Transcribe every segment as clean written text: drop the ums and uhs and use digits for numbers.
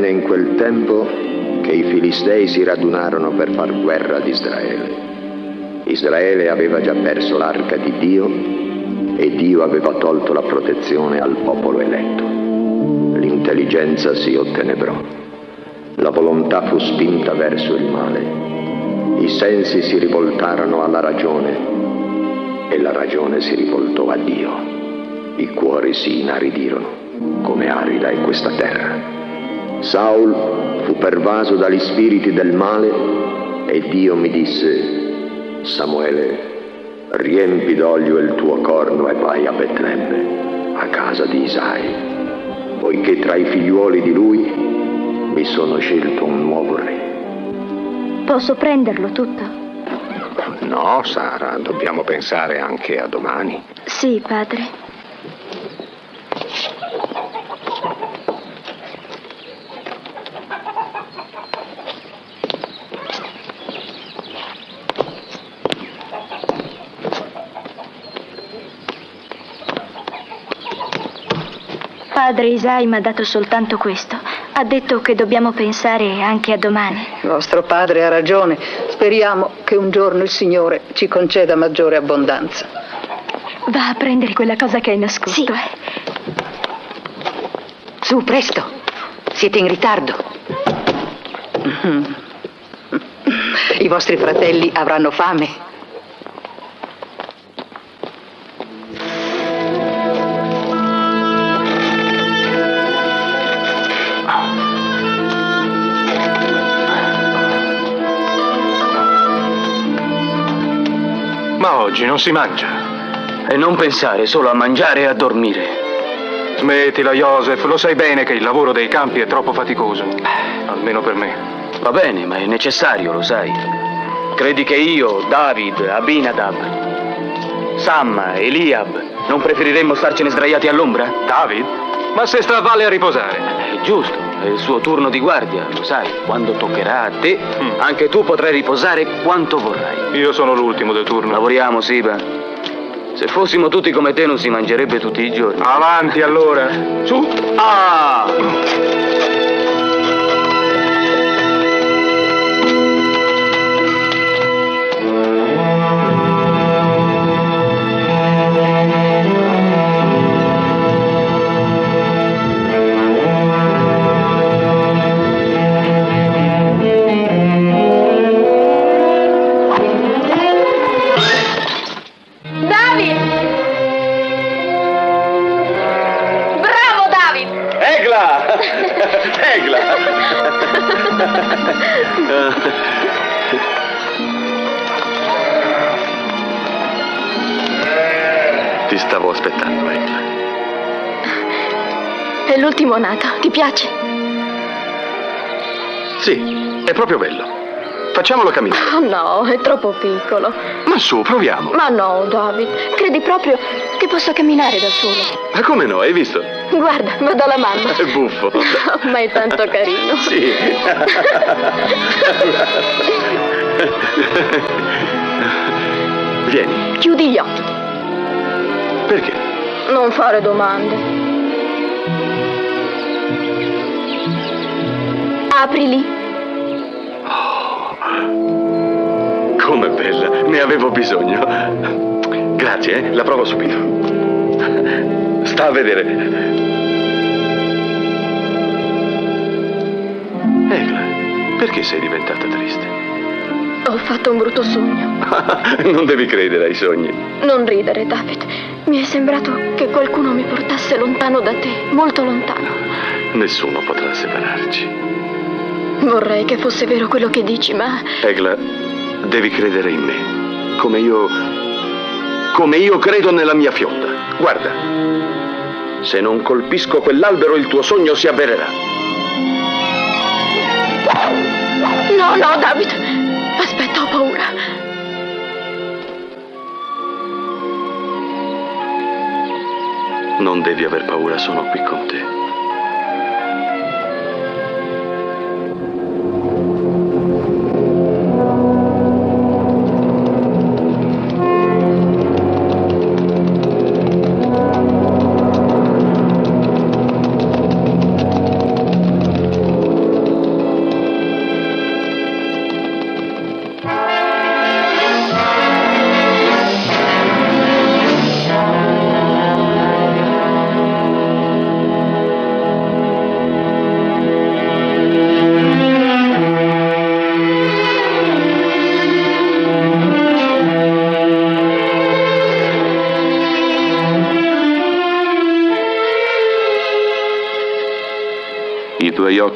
avvenne in quel tempo che i Filistei si radunarono per far guerra ad Israele. Israele aveva già perso l'arca di Dio e Dio aveva tolto la protezione al popolo eletto. L'intelligenza si ottenebrò. La volontà fu spinta verso il male. I sensi si rivoltarono alla ragione e la ragione si rivoltò a Dio. I cuori si inaridirono, come arida è questa terra. Saul fu pervaso dagli spiriti del male e Dio mi disse: Samuele, riempi d'olio il tuo corno e vai a Betlemme, a casa di Isai, poiché tra i figliuoli di lui mi sono scelto un nuovo re. Posso prenderlo tutto? No, Sara, dobbiamo pensare anche a domani. Sì, padre. Padre Isai mi ha dato soltanto questo. Ha detto che dobbiamo pensare anche a domani. Vostro padre ha ragione. Speriamo che un giorno il Signore ci conceda maggiore abbondanza. Va a prendere quella cosa che hai nascosto. Sì. Su, presto. Siete in ritardo. I vostri fratelli avranno fame. Ma oggi non si mangia. E non pensare solo a mangiare e a dormire. Smettila, Joseph, lo sai bene che il lavoro dei campi è troppo faticoso. Almeno per me. Va bene, ma è necessario, lo sai. Credi che io, David, Abinadab, Samma, Eliab, non preferiremmo starcene sdraiati all'ombra? David? Ma se sta a valle a riposare. È giusto, è il suo turno di guardia, lo sai. Quando toccherà a te, anche tu potrai riposare quanto vorrai. Io sono l'ultimo del turno. Lavoriamo, Siba. Se fossimo tutti come te non si mangerebbe tutti i giorni. Avanti allora. Su. Ah! Ti stavo aspettando, Egla. È l'ultimo nato, ti piace? Sì, è proprio bello. Facciamolo camminare. Oh no, è troppo piccolo. Ma su, proviamo. Ma no, David, credi proprio che possa camminare da solo? Ma come no, hai visto? Guarda, vado alla mamma. È buffo. Ma è tanto carino. Sì. Vieni. Chiudi gli occhi. Perché? Non fare domande. Aprili. Com'è bella, ne avevo bisogno. Grazie, la provo subito. Sta a vedere. Egla, perché sei diventata triste? Ho fatto un brutto sogno. Non devi credere ai sogni. Non ridere, David. Mi è sembrato che qualcuno mi portasse lontano da te, molto lontano. Nessuno potrà separarci. Vorrei che fosse vero quello che dici, ma... Egla, devi credere in me. Come io credo nella mia fionda. Guarda. Se non colpisco quell'albero, il tuo sogno si avvererà. No, no, David. Aspetta, ho paura. Non devi aver paura, sono qui con te.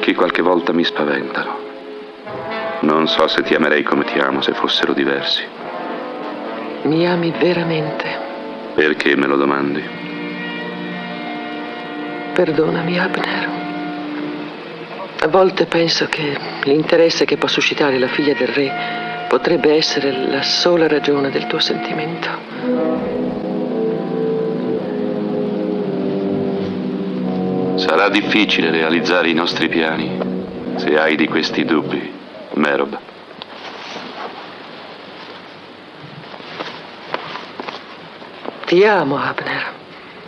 occhi qualche volta mi spaventano. Non so se ti amerei come ti amo se fossero diversi. Mi ami veramente? Perché me lo domandi? Perdonami, Abner. A volte penso che l'interesse che può suscitare la figlia del re potrebbe essere la sola ragione del tuo sentimento. Sarà difficile realizzare i nostri piani se hai di questi dubbi, Merob. Ti amo, Abner,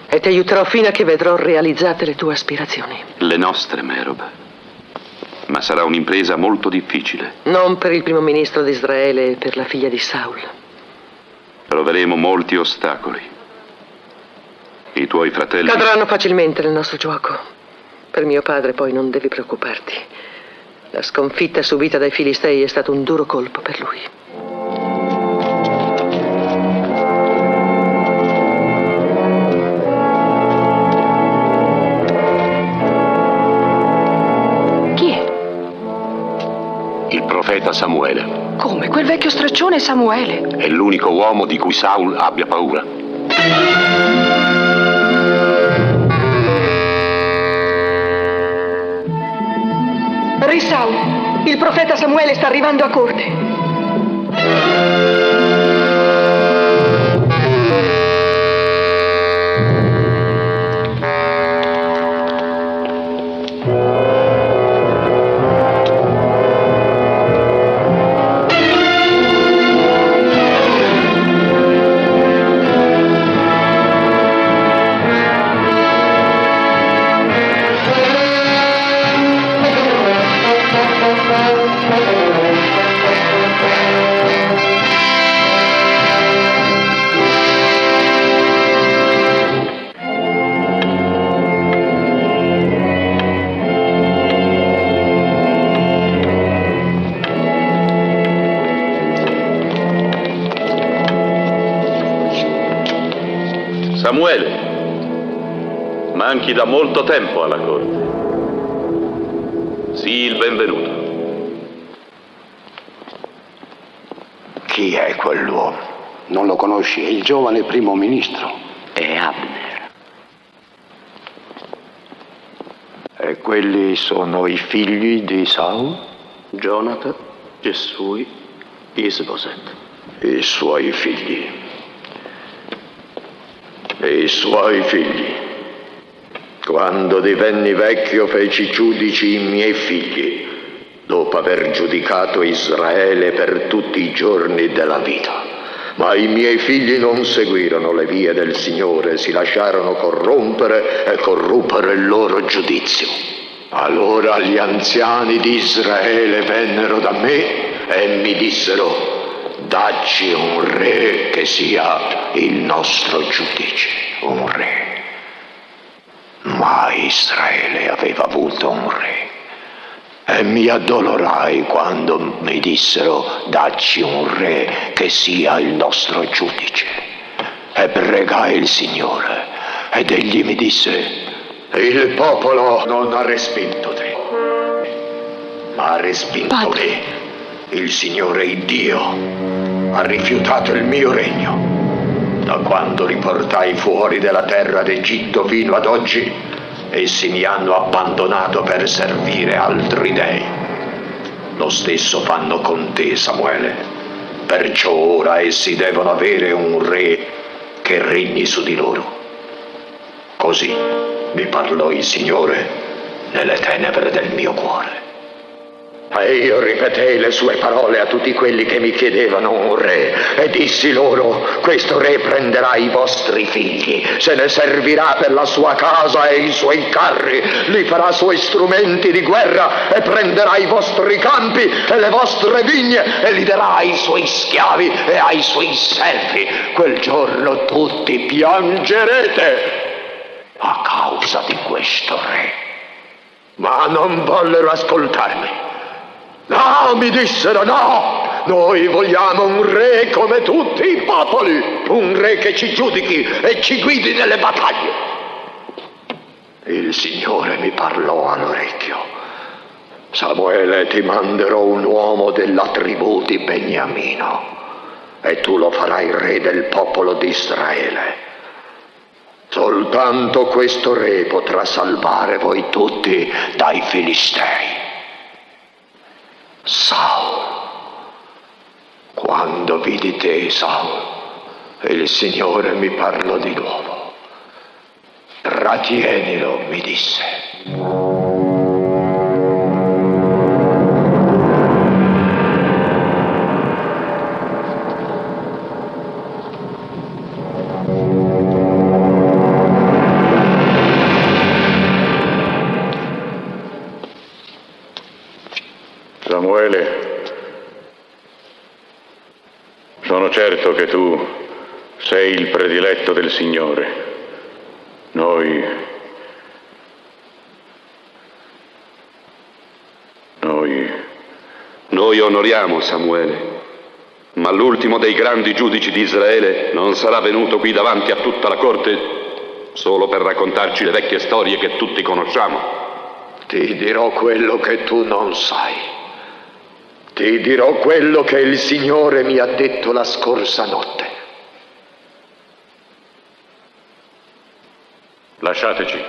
e ti aiuterò fino a che vedrò realizzate le tue aspirazioni. Le nostre, Merob. Ma sarà un'impresa molto difficile. Non per il primo ministro di Israele e per la figlia di Saul. Troveremo molti ostacoli. I tuoi fratelli... Cadranno facilmente nel nostro gioco. Per mio padre poi non devi preoccuparti. La sconfitta subita dai Filistei è stato un duro colpo per lui. Chi è? Il profeta Samuele. Come? Quel vecchio straccione Samuele? È l'unico uomo di cui Saul abbia paura. Re Saul, il profeta Samuele sta arrivando a corte. Samuele, manchi da molto tempo alla corte. Sii il benvenuto. Chi è quell'uomo? Non lo conosci? È il giovane primo ministro. È Abner. E quelli sono i figli di Saul? Jonathan, Gesui, Isboset. I suoi figli. I suoi figli. Quando divenni vecchio feci giudici i miei figli, dopo aver giudicato Israele per tutti i giorni della vita. Ma i miei figli non seguirono le vie del Signore, si lasciarono corrompere e corruppero il loro giudizio. Allora gli anziani di Israele vennero da me e mi dissero: dacci un re che sia il nostro giudice, un re. Ma Israele aveva avuto un re. E mi addolorai quando mi dissero: dacci un re che sia il nostro giudice. E pregai il Signore, ed egli mi disse: il popolo non ha respinto te, ma ha respinto me. Il Signore il Dio ha rifiutato il mio regno. Da quando riportai fuori della terra d'Egitto fino ad oggi, essi mi hanno abbandonato per servire altri dei. Lo stesso fanno con te, Samuele. Perciò ora essi devono avere un re che regni su di loro. Così mi parlò il Signore nelle tenebre del mio cuore. E io ripetei le sue parole a tutti quelli che mi chiedevano un re, e dissi loro: questo re prenderà i vostri figli, se ne servirà per la sua casa e i suoi carri, li farà suoi strumenti di guerra, e prenderà i vostri campi e le vostre vigne, e li darà ai suoi schiavi e ai suoi servi. Quel giorno tutti piangerete a causa di questo re. Ma non vollero ascoltarmi. No, mi dissero: no, noi vogliamo un re come tutti i popoli, un re che ci giudichi e ci guidi nelle battaglie. Il Signore mi parlò all'orecchio Samuele, ti manderò un uomo della tribù di Beniamino e tu lo farai re del popolo di Israele. Soltanto questo re potrà salvare voi tutti dai Filistei. Saul, quando vidi te, Saul, il Signore mi parlò di nuovo. Trattienilo, mi disse. Samuele, sono certo che tu sei il prediletto del Signore. Noi onoriamo Samuele, ma l'ultimo dei grandi giudici di Israele non sarà venuto qui davanti a tutta la corte solo per raccontarci le vecchie storie che tutti conosciamo. Ti dirò quello che tu non sai. Ti dirò quello che il Signore mi ha detto la scorsa notte. Lasciateci.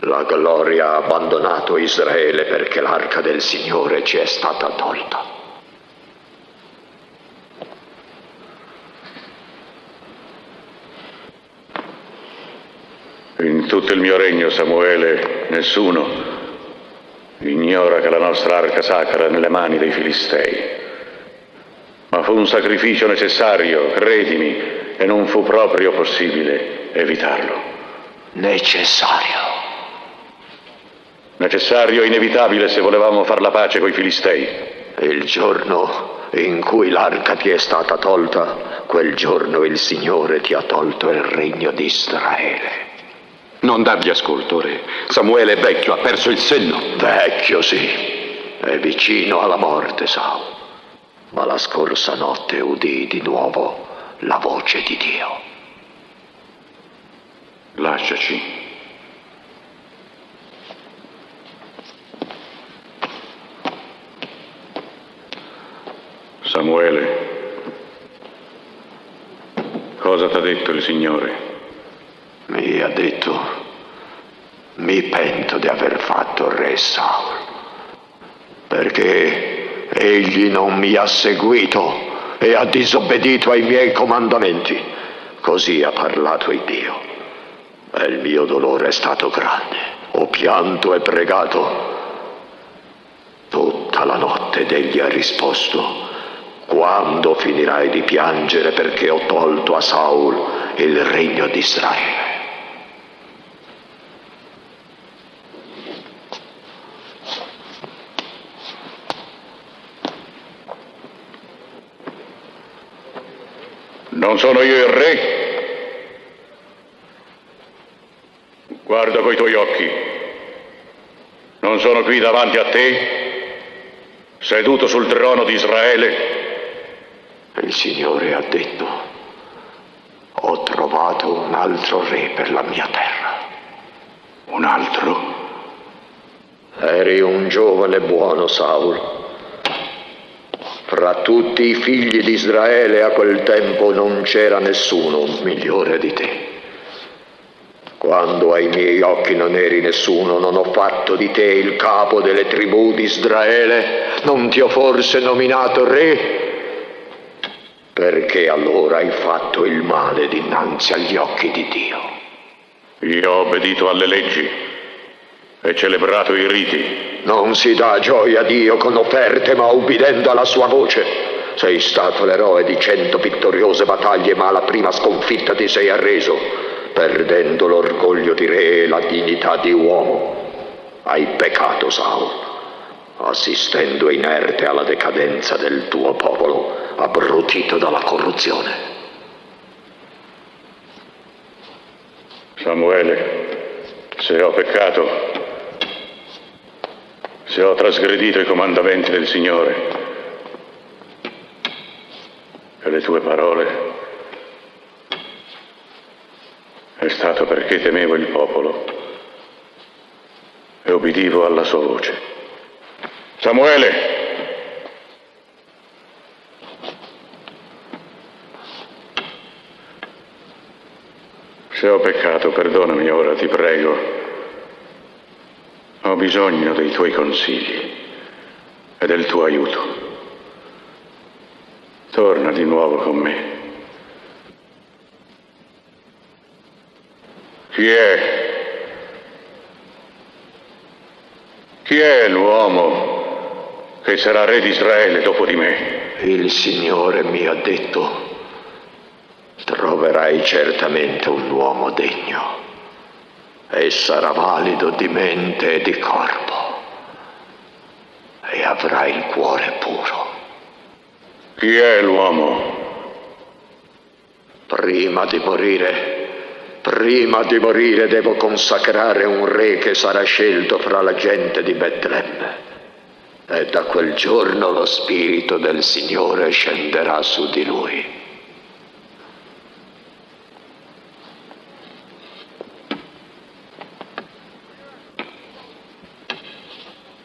La gloria ha abbandonato Israele perché l'arca del Signore ci è stata tolta. In tutto il mio regno, Samuele, nessuno ignora che la nostra arca sacra è nelle mani dei Filistei. Ma fu un sacrificio necessario, credimi, e non fu proprio possibile evitarlo. Necessario e inevitabile se volevamo far la pace coi Filistei. Il giorno in cui l'arca ti è stata tolta, quel giorno il Signore ti ha tolto il regno di Israele. Non dargli ascolto, re. Samuele è vecchio, ha perso il senno. Vecchio, sì. È vicino alla morte, Saul. Ma la scorsa notte udii di nuovo la voce di Dio. Lasciaci. Samuele, cosa t'ha detto il Signore? Mi ha detto: mi pento di aver fatto re Saul, perché egli non mi ha seguito e ha disobbedito ai miei comandamenti. Così ha parlato il Dio. E il mio dolore è stato grande. Ho pianto e pregato. Tutta la notte ed egli ha risposto: quando finirai di piangere perché ho tolto a Saul il regno di Israele? Non sono io il re? Guarda coi tuoi occhi. Non sono qui davanti a te, seduto sul trono di Israele? Il Signore ha detto: ho trovato un altro re per la mia terra. Un altro? Eri un giovane buono, Saul. Fra tutti i figli di Israele a quel tempo non c'era nessuno migliore di te. Quando ai miei occhi non eri nessuno, non ho fatto di te il capo delle tribù di Israele. Non ti ho forse nominato re? Perché allora hai fatto il male dinanzi agli occhi di Dio? Io ho obbedito alle leggi e celebrato i riti. Non si dà gioia a Dio con offerte, ma ubbidendo alla sua voce. Sei stato l'eroe di 100 vittoriose battaglie, ma alla prima sconfitta ti sei arreso, perdendo l'orgoglio di re e la dignità di uomo. Hai peccato, Saul, assistendo inerte alla decadenza del tuo popolo, abbrutito dalla corruzione. Samuele, se ho peccato, se ho trasgredito i comandamenti del Signore e le tue parole, è stato perché temevo il popolo e ubbidivo alla sua voce. Samuele! Se ho peccato, perdonami ora, ti prego. Ho bisogno dei tuoi consigli e del tuo aiuto. Torna di nuovo con me. Chi è l'uomo che sarà re di Israele dopo di me? Il Signore mi ha detto: troverai certamente un uomo degno e sarà valido di mente e di corpo e avrà il cuore puro. Chi è l'uomo? Prima di morire devo consacrare un re che sarà scelto fra la gente di Betlemme. E da quel giorno lo Spirito del Signore scenderà su di lui.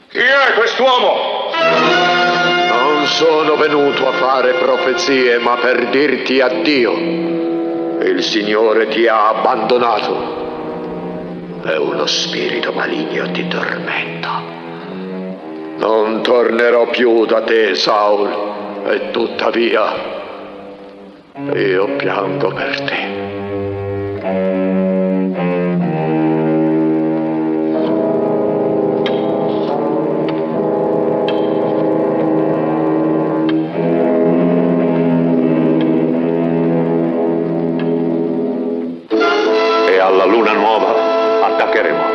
Chi è quest'uomo? Non sono venuto a fare profezie, ma per dirti addio. Il Signore ti ha abbandonato e uno spirito maligno ti tormenta. Non tornerò più da te, Saul, e tuttavia io piango per te. Alla luna nuova attaccheremo.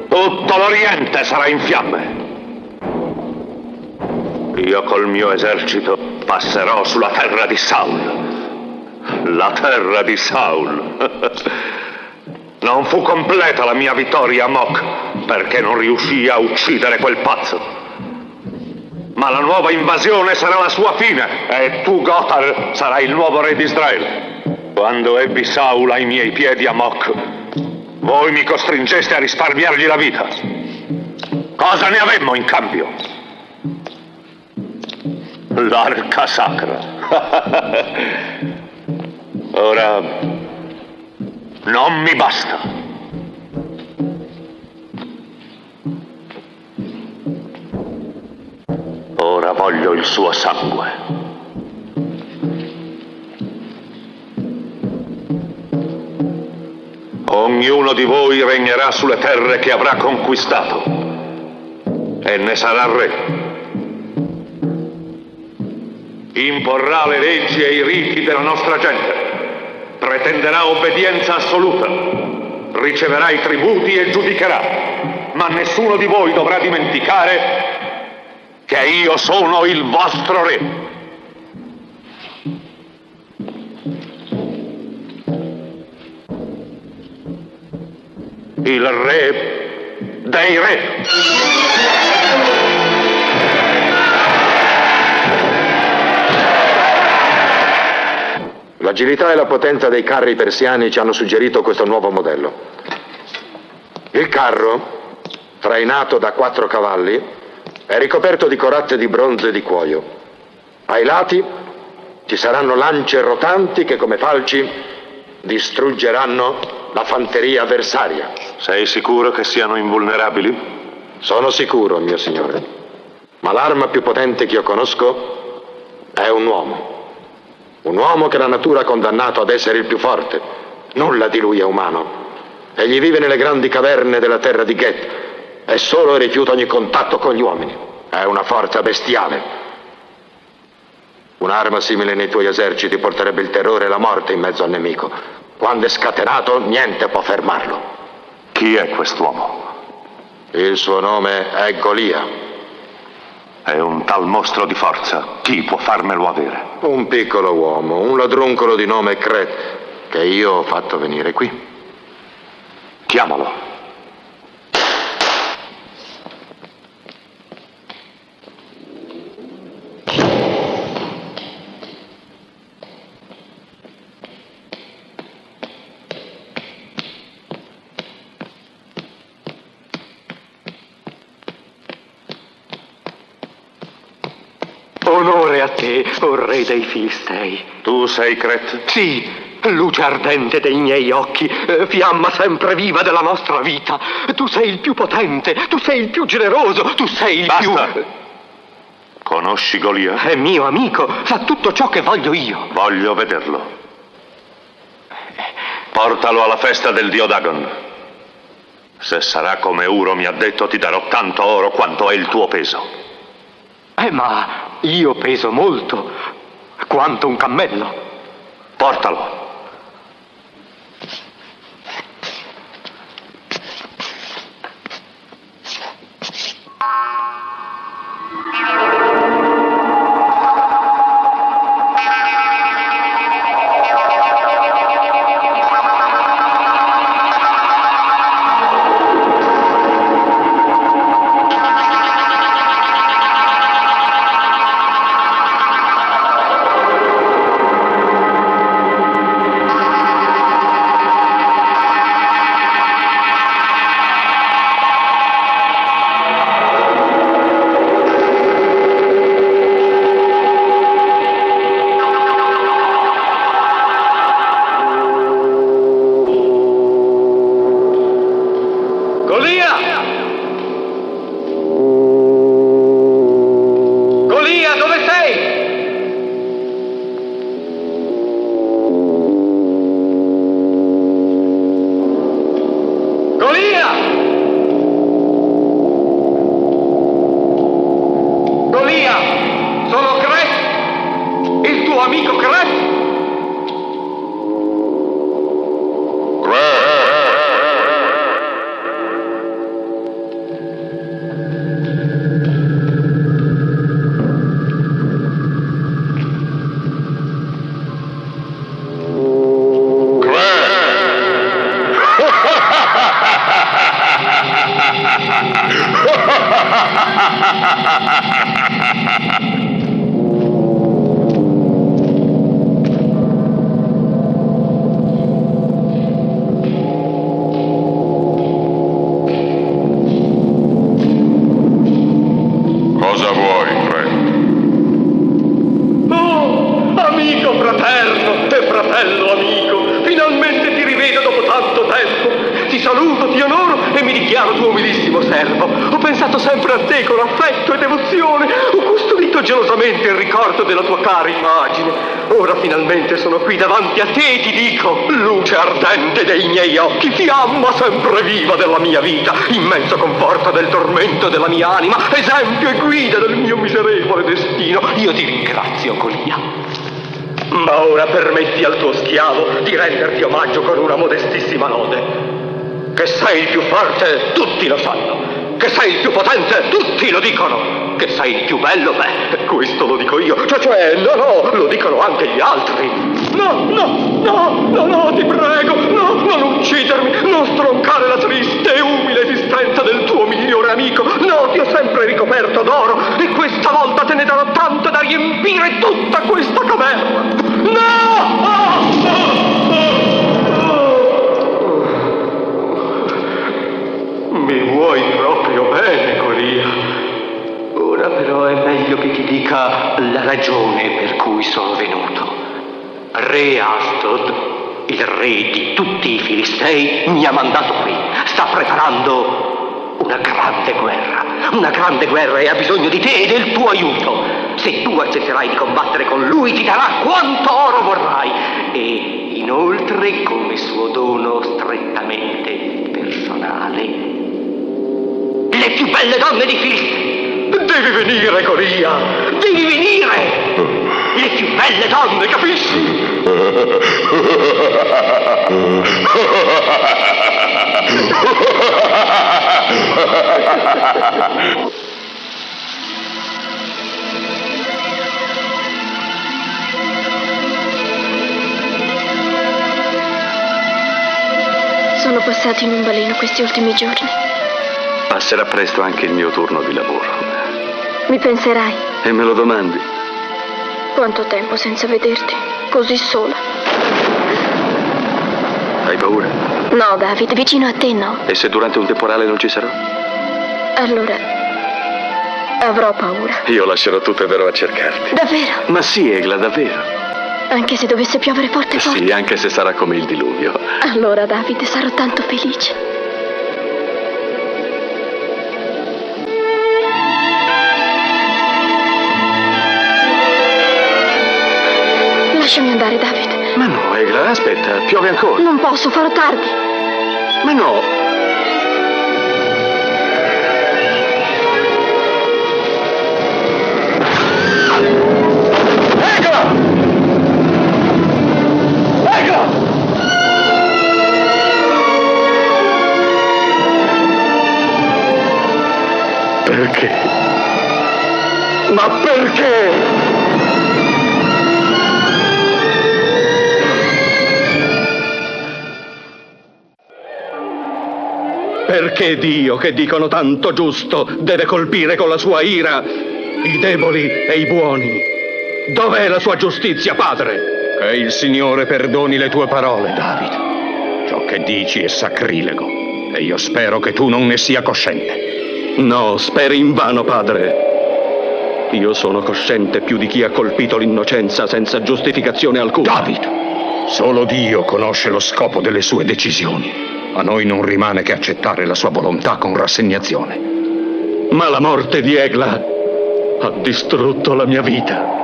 Tutto l'Oriente sarà in fiamme. Io col mio esercito passerò sulla terra di Saul. La terra di Saul. Non fu completa la mia vittoria a Moc perché non riuscii a uccidere quel pazzo. Ma la nuova invasione sarà la sua fine e tu, Gothar, sarai il nuovo re di Israele. Quando ebbi Saul ai miei piedi a Moc, voi mi costringeste a risparmiargli la vita. Cosa ne avemmo in cambio? L'arca sacra. Ora non mi basta. Ora voglio il suo sangue. Ognuno di voi regnerà sulle terre che avrà conquistato e ne sarà re. Imporrà le leggi e i riti della nostra gente, pretenderà obbedienza assoluta, riceverà i tributi e giudicherà, ma nessuno di voi dovrà dimenticare che io sono il vostro re. Il re dei re. L'agilità e la potenza dei carri persiani ci hanno suggerito questo nuovo modello. Il carro, trainato da 4 cavalli, è ricoperto di corazze di bronzo e di cuoio. Ai lati ci saranno lance rotanti che, come falci, distruggeranno la fanteria avversaria. Sei sicuro che siano invulnerabili? Sono sicuro, mio signore, ma l'arma più potente che io conosco è un uomo. Un uomo che la natura ha condannato ad essere il più forte. Nulla di lui è umano. Egli vive nelle grandi caverne della terra di Geth e solo rifiuta ogni contatto con gli uomini. È una forza bestiale. Un'arma simile nei tuoi eserciti porterebbe il terrore e la morte in mezzo al nemico. Quando è scatenato, niente può fermarlo. Chi è quest'uomo? Il suo nome è Golia. È un tal mostro di forza. Chi può farmelo avere? Un piccolo uomo, un ladruncolo di nome Kret, che io ho fatto venire qui. Chiamalo. Onore a te, o re dei Filistei. Tu sei Kret? Sì, luce ardente dei miei occhi, fiamma sempre viva della nostra vita. Tu sei il più potente, tu sei il più generoso, tu sei il Basta. più... Conosci Golia? È mio amico, fa tutto ciò che voglio io. Voglio vederlo. Portalo alla festa del dio Dagon. Se sarà come Uro mi ha detto, ti darò tanto oro quanto è il tuo peso. Ma io peso molto, quanto un cammello. Portalo. Fiamma sempre viva della mia vita, immenso conforto del tormento della mia anima, esempio e guida del mio miserevole destino. Io ti ringrazio, Golia. Ma ora permetti al tuo schiavo di renderti omaggio con una modestissima lode. Che sei il più forte, tutti lo sanno. Che sei il più potente, tutti lo dicono. Che sei il più bello, beh, questo lo dico io. Cioè, no, lo dicono anche gli altri. No, ti prego, no, non uccidermi, non stroncare la triste e umile esistenza del tuo migliore amico. No, ti ho sempre ricoperto d'oro e questa volta te ne darò tanto da riempire tutta questa caverna. Mi vuoi proprio bene, Golia. Ora però è meglio che ti dica la ragione per cui sono venuto. Re Ashdod, il re di tutti i Filistei, mi ha mandato qui. Sta preparando Una grande guerra e ha bisogno di te e del tuo aiuto. Se tu accetterai di combattere con lui, ti darà quanto oro vorrai. E inoltre, come suo dono strettamente personale, le più belle donne di Filiste. Devi venire, Golia! Devi venire! Le più belle donne, capisci? Sono passati in un baleno questi ultimi giorni. Passerà presto anche il mio turno di lavoro. Mi penserai? E me lo domandi? Quanto tempo senza vederti? Così sola. Hai paura? No, David, vicino a te no. E se durante un temporale non ci sarò? Allora avrò paura. Io lascerò tutto e verrò a cercarti. Davvero? Ma sì, Egla, davvero. Anche se dovesse piovere forte forte? Sì, anche se sarà come il diluvio. Allora, David, sarò tanto felice. Lasciami andare, David. Ma no, Egla, aspetta, piove ancora. Non posso, farò tardi. Ma no. Perché? Ma perché? Perché Dio, che dicono tanto giusto, deve colpire con la sua ira i deboli e i buoni? Dov'è la sua giustizia, padre? Che il Signore perdoni le tue parole, David. Ciò che dici è sacrilego e io spero che tu non ne sia cosciente. No, speri invano, padre. Io sono cosciente più di chi ha colpito l'innocenza senza giustificazione alcuna. David, solo Dio conosce lo scopo delle sue decisioni. A noi non rimane che accettare la sua volontà con rassegnazione. Ma la morte di Egla ha distrutto la mia vita.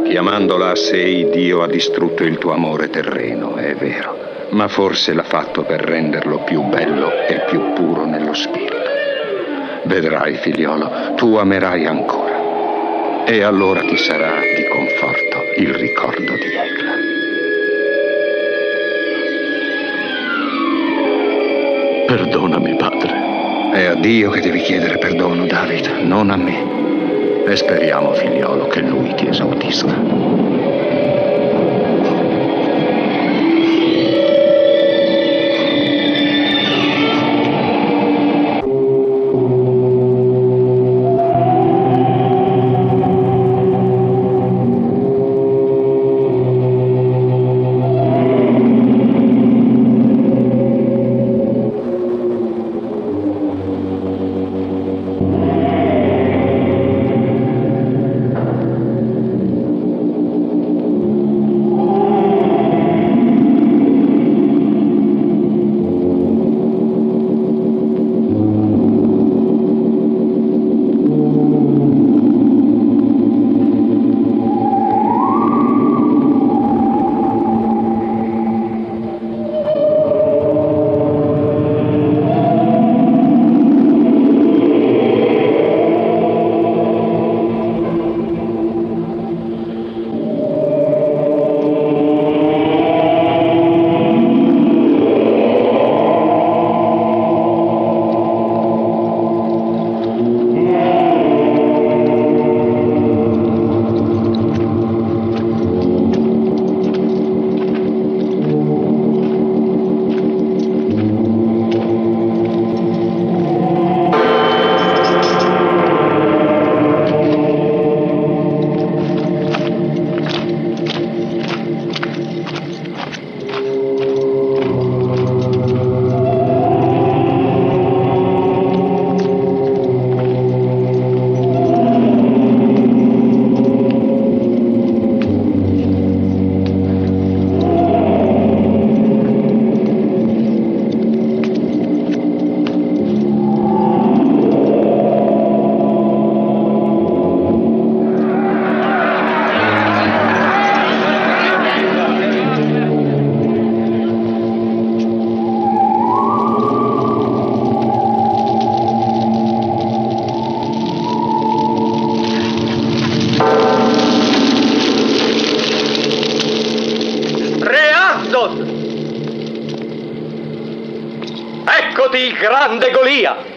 Chiamandola a sé, Dio ha distrutto il tuo amore terreno, è vero, ma forse l'ha fatto per renderlo più bello e più puro nello spirito. Vedrai, figliolo, tu amerai ancora, e allora ti sarà di conforto il ricordo di Egla. Perdonami, padre. È a Dio che devi chiedere perdono, David, non a me. E speriamo, figliolo, che Lui ti esaudisca. il grande Golia!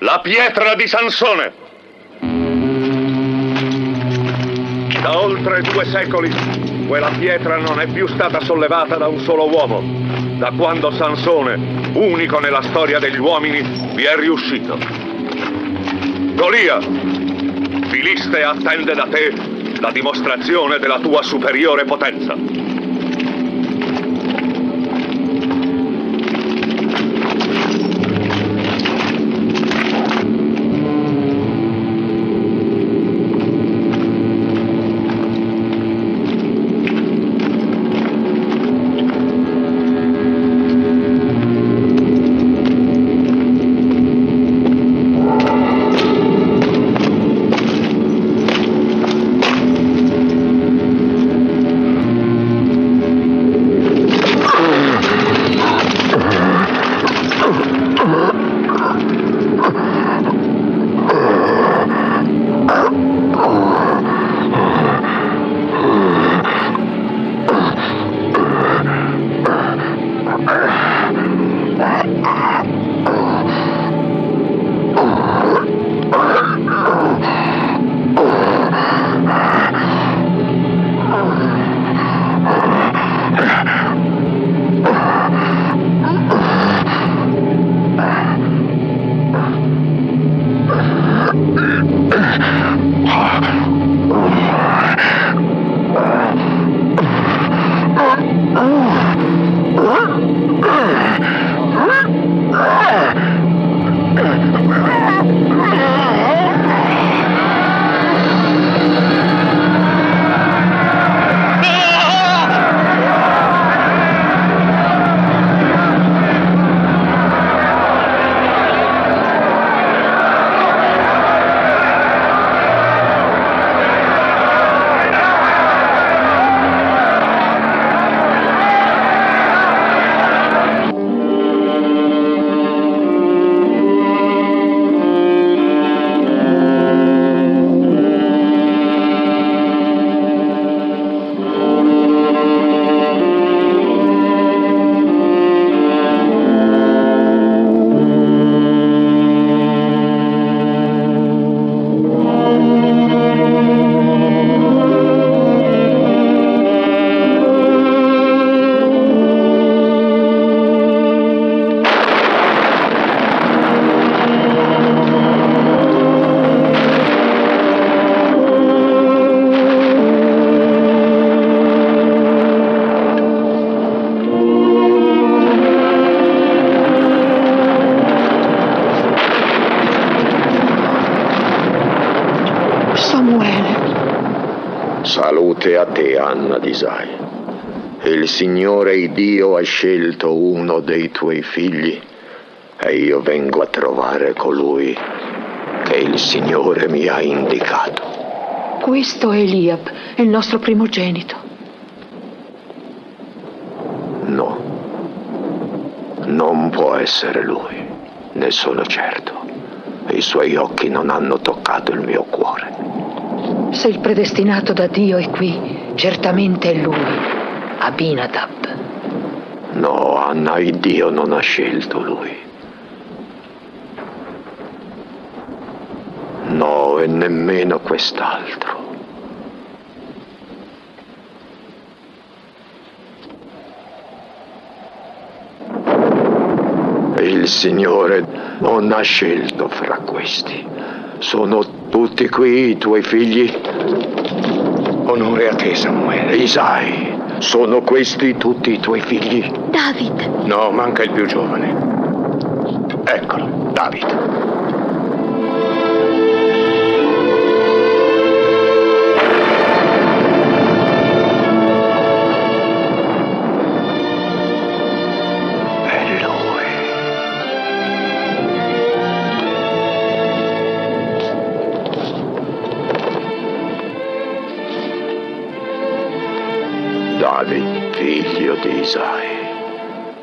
La pietra di Sansone. Da oltre 2 secoli, quella pietra non è più stata sollevata da un solo uomo, da quando Sansone, unico nella storia degli uomini, vi è riuscito. Golia, Filiste attende da te la dimostrazione della tua superiore potenza. Salute a te, Anna di Sai. Il Signore Dio ha scelto uno dei tuoi figli e io vengo a trovare colui che il Signore mi ha indicato. Questo è Eliab, il nostro primogenito. No, non può essere lui, ne sono certo. I suoi occhi non hanno toccato il mio cuore. Se il predestinato da Dio è qui, certamente è lui, Abinadab. No, Anna, il Dio non ha scelto lui. No, e nemmeno quest'altro. Il Signore non ha scelto fra questi. Sono tutti qui i tuoi figli? Onore a te, Samuele. Isai, sono questi tutti i tuoi figli? David. No, manca il più giovane. Eccolo, David. David, figlio di Isai,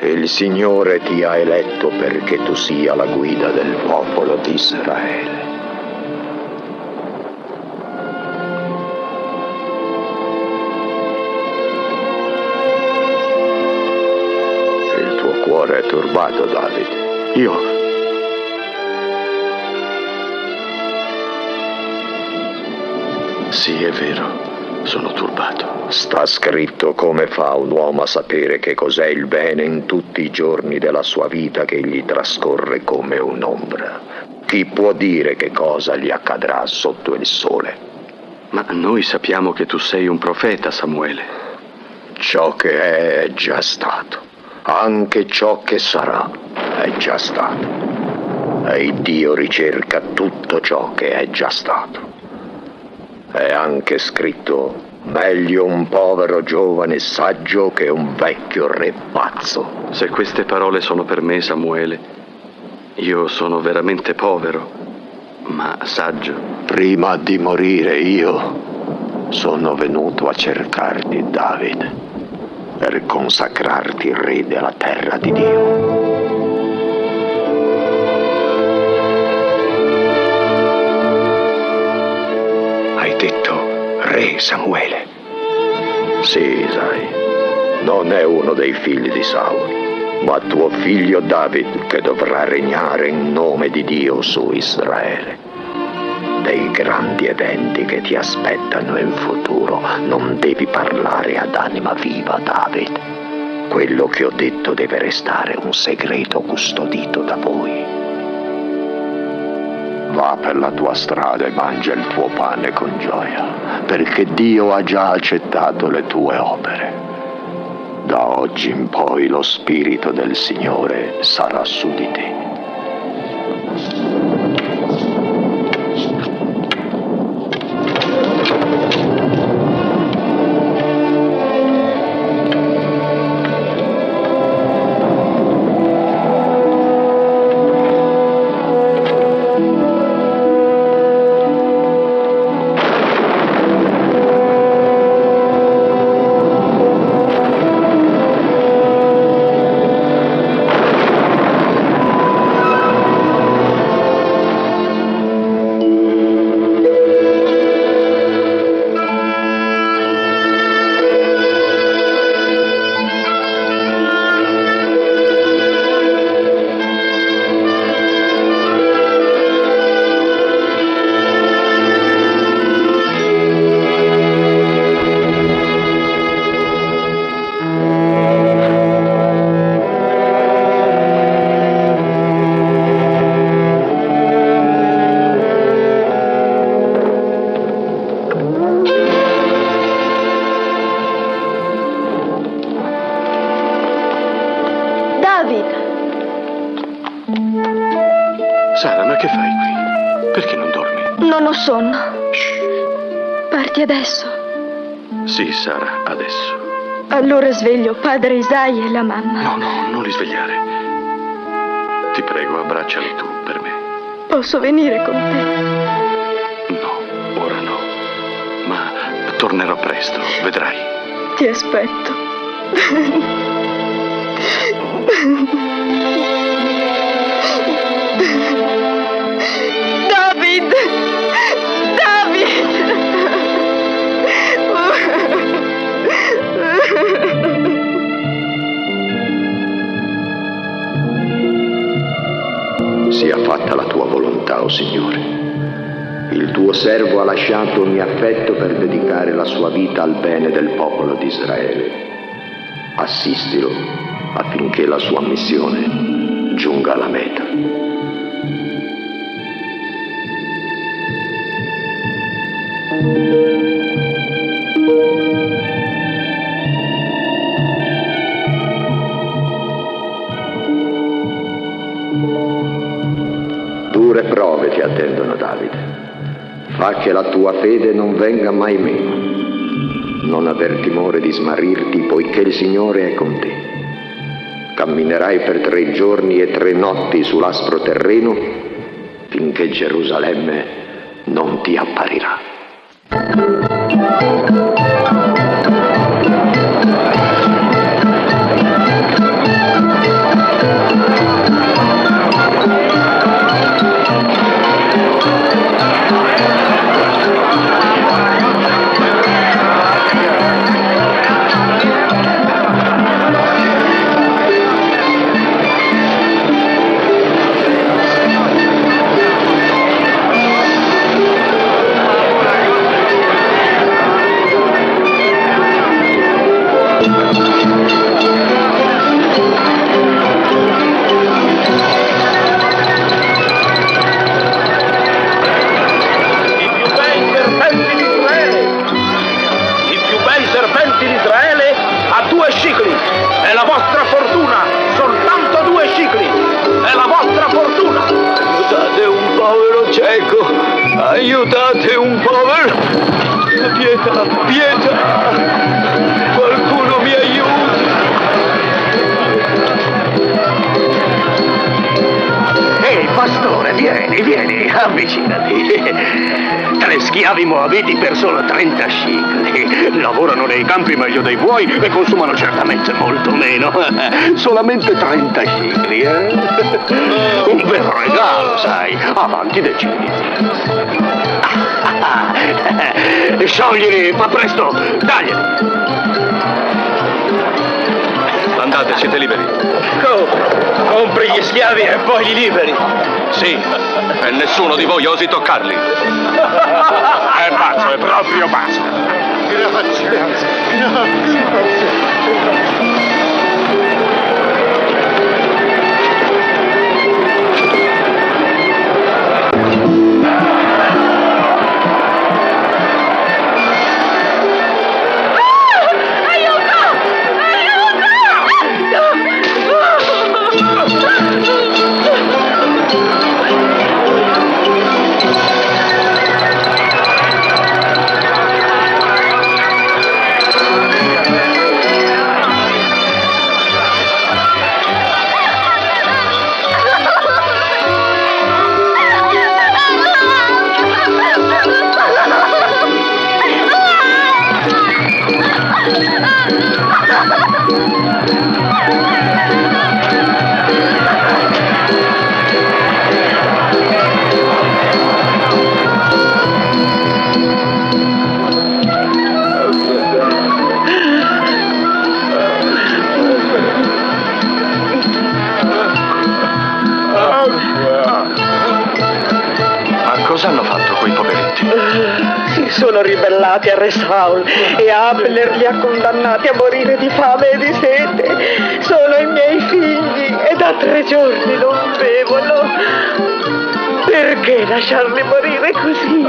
il Signore ti ha eletto perché tu sia la guida del popolo di Israele. Il tuo cuore è turbato, David. Sì, è vero. Sono turbato. Sta scritto come fa un uomo a sapere che cos'è il bene in tutti i giorni della sua vita che gli trascorre come un'ombra. Chi può dire che cosa gli accadrà sotto il sole? Ma noi sappiamo che tu sei un profeta, Samuele. Ciò che è già stato. Anche ciò che sarà è già stato. E Dio ricerca tutto ciò che è già stato. È anche scritto: meglio un povero giovane saggio che un vecchio re pazzo. Se queste parole sono per me, Samuele, io sono veramente povero, ma saggio. Prima di morire io sono venuto a cercarti, David, per consacrarti re della terra di Dio. Re, Samuele. Sì, Isai, non è uno dei figli di Saul, ma tuo figlio David che dovrà regnare in nome di Dio su Israele. Dei grandi eventi che ti aspettano in futuro non devi parlare ad anima viva, David. Quello che ho detto deve restare un segreto custodito da voi. Va per la tua strada e mangia il tuo pane con gioia, perché Dio ha già accettato le tue opere. Da oggi in poi lo Spirito del Signore sarà su di te. Sara, ma che fai qui? Perché non dormi? Non ho sonno. Parti adesso. Sì, Sara, adesso. Allora sveglio padre Isai e la mamma. No, non li svegliare. Ti prego, abbracciali tu per me. Posso venire con te? No, ora no. Ma tornerò presto, vedrai. Ti aspetto. David! Sia fatta la tua volontà, o Signore. Il tuo servo ha lasciato ogni affetto per dedicare la sua vita al bene del popolo di Israele. Assistilo affinché la sua missione giunga alla meta. Dure prove ti attendono, Davide. Fa che la tua fede non venga mai meno. Non aver timore di smarrirti, poiché il Signore è con te. Camminerai per 3 giorni e 3 notti sull'aspro terreno, finché Gerusalemme non ti apparirà. Aiutate un povero! Pietà! Qualcuno mi aiuti! Ehi, pastore, vieni, avvicinati. 3 schiavi moabiti per solo 30 scicli. Lavorano nei campi meglio dei buoi e consumano certamente molto meno. Solamente 30 scicli, eh? Un bel regalo, sai. Avanti, decidi. Scioglili, fa presto, tagliali. Andate, siete liberi. Compri gli schiavi e poi li liberi. Sì, e nessuno di voi osi toccarli. È pazzo, è proprio pazzo. Grazie. Cosa hanno fatto quei poveretti? Si sono ribellati a Re Saul e Abner li ha condannati a morire di fame e di sete. Sono i miei figli e da 3 giorni non bevono. Perché lasciarli morire così?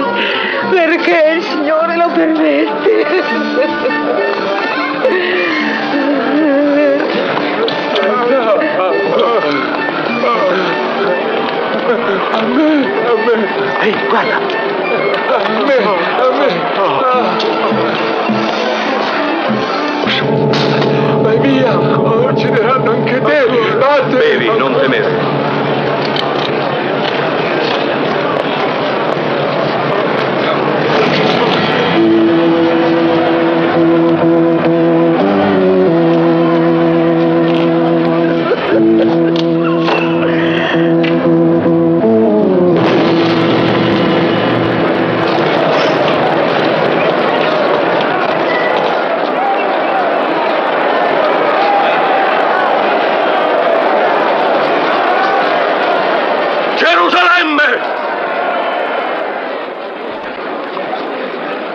Perché il Signore lo permette? Ehi, guarda! A me! prenderanno anche te. Bevi, non temere.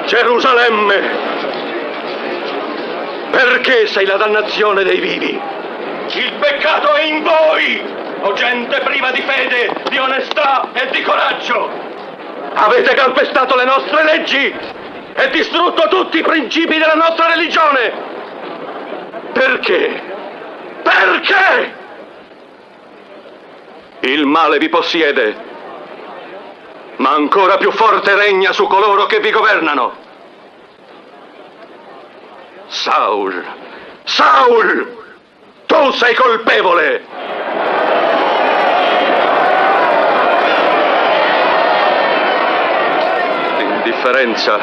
Gerusalemme, perché sei la dannazione dei vivi? Il peccato è in voi, o gente priva di fede, di onestà e di coraggio. Avete calpestato le nostre leggi e distrutto tutti i principi della nostra religione. Perché? Perché? Il male vi possiede, ma ancora più forte regna su coloro che vi governano. Saul, tu sei colpevole! L'indifferenza,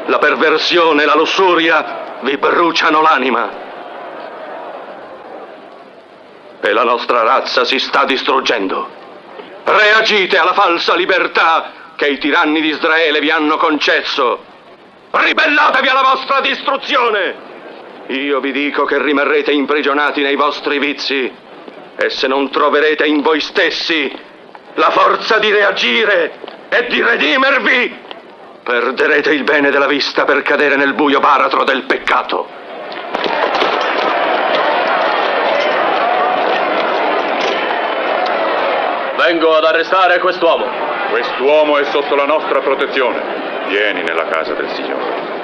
la perversione, la lussuria vi bruciano l'anima. E la nostra razza si sta distruggendo. Reagite alla falsa libertà che i tiranni di Israele vi hanno concesso. Ribellatevi alla vostra distruzione! Io vi dico che rimarrete imprigionati nei vostri vizi e se non troverete in voi stessi la forza di reagire e di redimervi, perderete il bene della vista per cadere nel buio baratro del peccato. Vengo ad arrestare quest'uomo. Quest'uomo è sotto la nostra protezione. Vieni nella casa del Signore.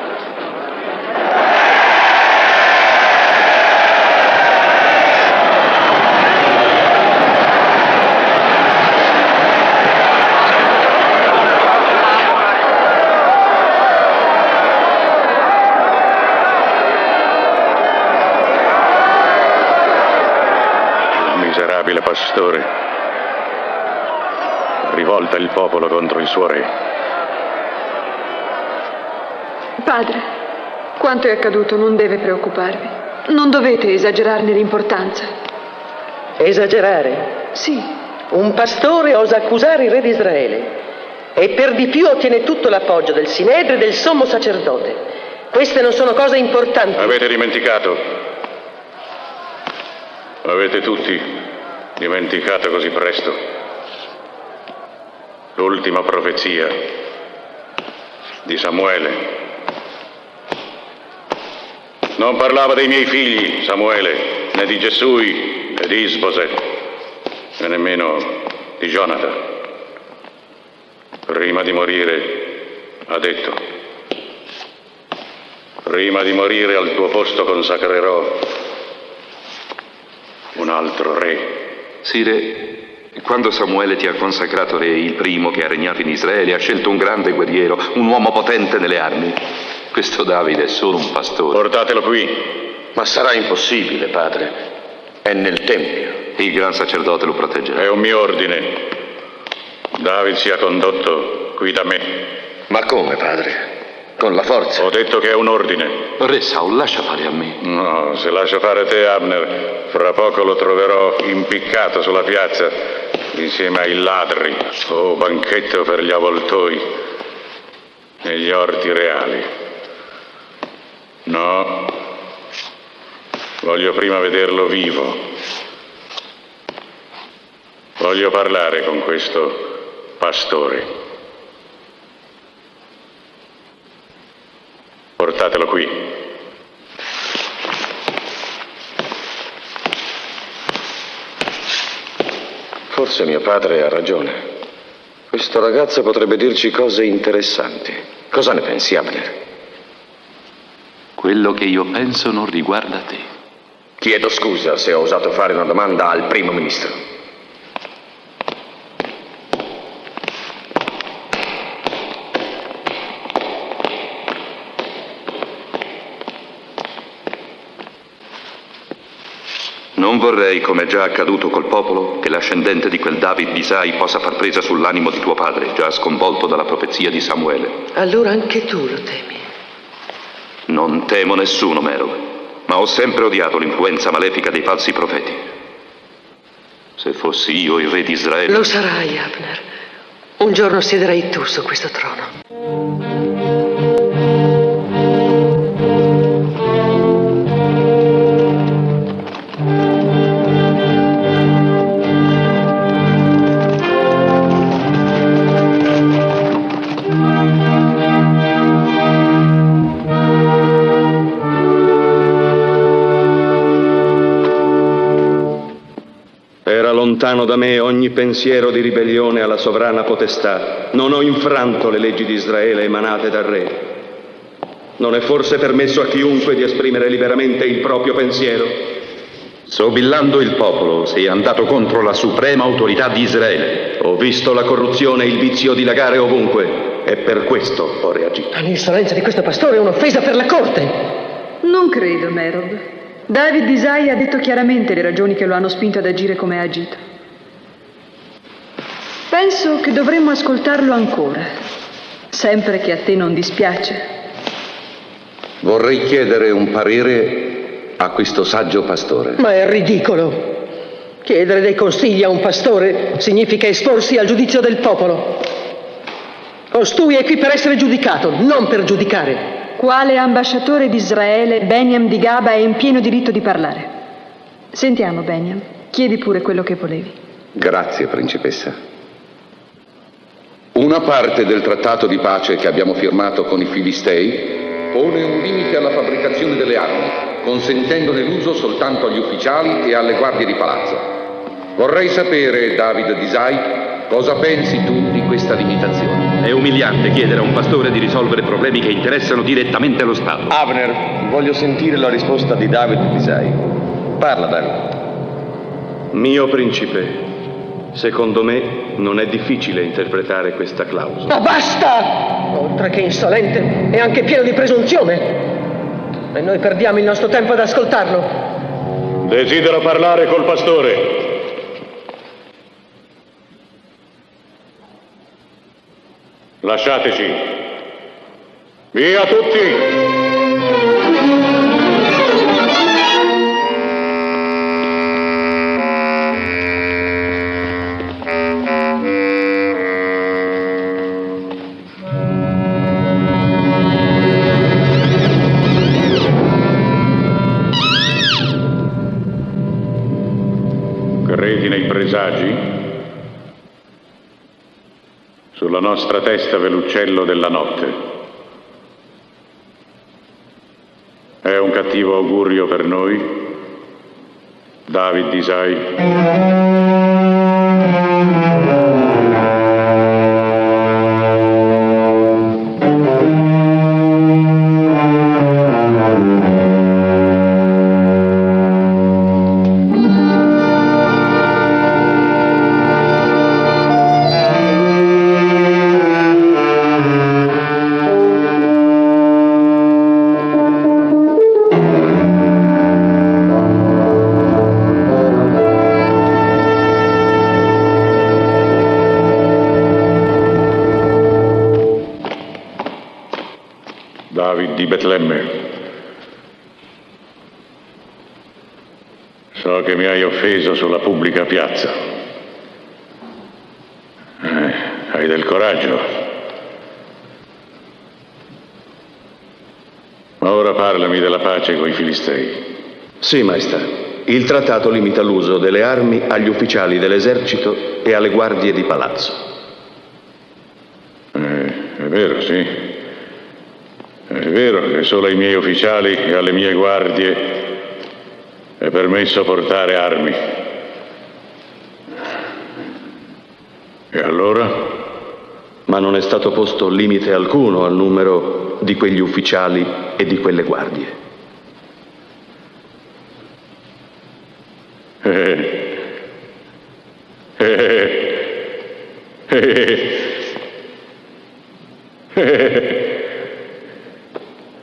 Il miserabile pastore rivolta il popolo contro il suo re. Padre, quanto è accaduto non deve preoccuparvi. Non dovete esagerarne l'importanza. Esagerare? Sì. Un pastore osa accusare il re di Israele e per di più ottiene tutto l'appoggio del Sinedrio e del sommo sacerdote. Queste non sono cose importanti. Avete dimenticato? Avete tutti dimenticato così presto l'ultima profezia di Samuele. Non parlava dei miei figli, Samuele, né di Gesui, né di Isboset, e nemmeno di Jonathan. Prima di morire, ha detto, prima di morire al tuo posto consacrerò un altro re. Sì, re. Quando Samuele ti ha consacrato re, il primo che ha regnato in Israele, ha scelto un grande guerriero, un uomo potente nelle armi. Questo Davide è solo un pastore. Portatelo qui. Ma sarà impossibile, padre. È nel Tempio. Il gran sacerdote lo proteggerà. È un mio ordine. David sia condotto qui da me. Ma come, padre? Con la forza? Ho detto che è un ordine. Re Saul, lascia fare a me. No, se lascio fare te, Abner, fra poco lo troverò impiccato sulla piazza insieme ai ladri. Oh, banchetto per gli avvoltoi negli orti reali. No, voglio prima vederlo vivo. Voglio parlare con questo pastore. Portatelo qui. Forse mio padre ha ragione. Questo ragazzo potrebbe dirci cose interessanti. Cosa ne pensi, Abner? Quello che io penso non riguarda te. Chiedo scusa se ho osato fare una domanda al primo ministro. Non vorrei, come è già accaduto col popolo, che l'ascendente di quel David di Isai possa far presa sull'animo di tuo padre, già sconvolto dalla profezia di Samuele. Allora anche tu lo temi. Non temo nessuno, Merov, ma ho sempre odiato l'influenza malefica dei falsi profeti. Se fossi io il re di Israele... Lo sarai, Abner. Un giorno siederai tu su questo trono. Lontano da me ogni pensiero di ribellione alla sovrana potestà. Non ho infranto le leggi di Israele emanate dal re. Non è forse permesso a chiunque di esprimere liberamente il proprio pensiero? Sobillando il popolo, sei andato contro la suprema autorità di Israele. Ho visto la corruzione e il vizio dilagare ovunque e per questo ho reagito. L'insolenza di questo pastore è un'offesa per la corte. Non credo, Merov. David Isai ha detto chiaramente le ragioni che lo hanno spinto ad agire come ha agito. Penso che dovremmo ascoltarlo ancora, sempre che a te non dispiace. Vorrei chiedere un parere a questo saggio pastore. Ma è ridicolo. Chiedere dei consigli a un pastore significa esporsi al giudizio del popolo. Costui è qui per essere giudicato, non per giudicare. Quale ambasciatore di Israele, Beniam di Gaba è in pieno diritto di parlare. Sentiamo, Beniam, chiedi pure quello che volevi. Grazie, principessa. Una parte del trattato di pace che abbiamo firmato con i Filistei pone un limite alla fabbricazione delle armi, consentendone l'uso soltanto agli ufficiali e alle guardie di palazzo. Vorrei sapere, David di Isai, cosa pensi tu di questa limitazione? È umiliante chiedere a un pastore di risolvere problemi che interessano direttamente lo Stato. Abner, voglio sentire la risposta di David di Isai. Parla, David. Mio principe, secondo me non è difficile interpretare questa clausola. Ma basta! Oltre che insolente, è anche pieno di presunzione. E noi perdiamo il nostro tempo ad ascoltarlo. Desidero parlare col pastore. Lasciateci. Via tutti! Credi nei presagi? Sulla nostra testa v'è l'uccello della notte. È un cattivo augurio per noi, David di Isai? David di Betlemme, so che mi hai offeso sulla pubblica piazza. Hai del coraggio. Ma ora parlami della pace coi Filistei. Sì, maestà. Il trattato limita l'uso delle armi agli ufficiali dell'esercito e alle guardie di palazzo. È vero, sì. È vero che solo ai miei ufficiali e alle mie guardie è permesso portare armi. E allora? Ma non è stato posto limite alcuno al numero di quegli ufficiali e di quelle guardie.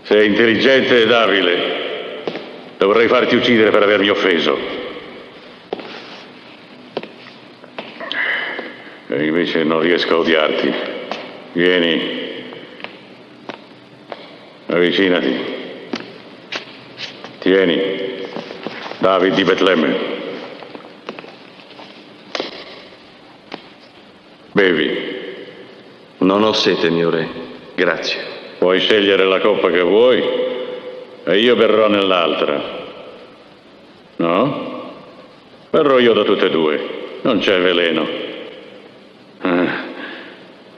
Sei intelligente ed abile. Dovrei farti uccidere per avermi offeso. E invece non riesco a odiarti. Vieni. Avvicinati. Tieni. David di Betlemme. Bevi. Non ho sete, mio re. Grazie. Puoi scegliere la coppa che vuoi e io berrò nell'altra. No? Berrò io da tutte e due. Non c'è veleno.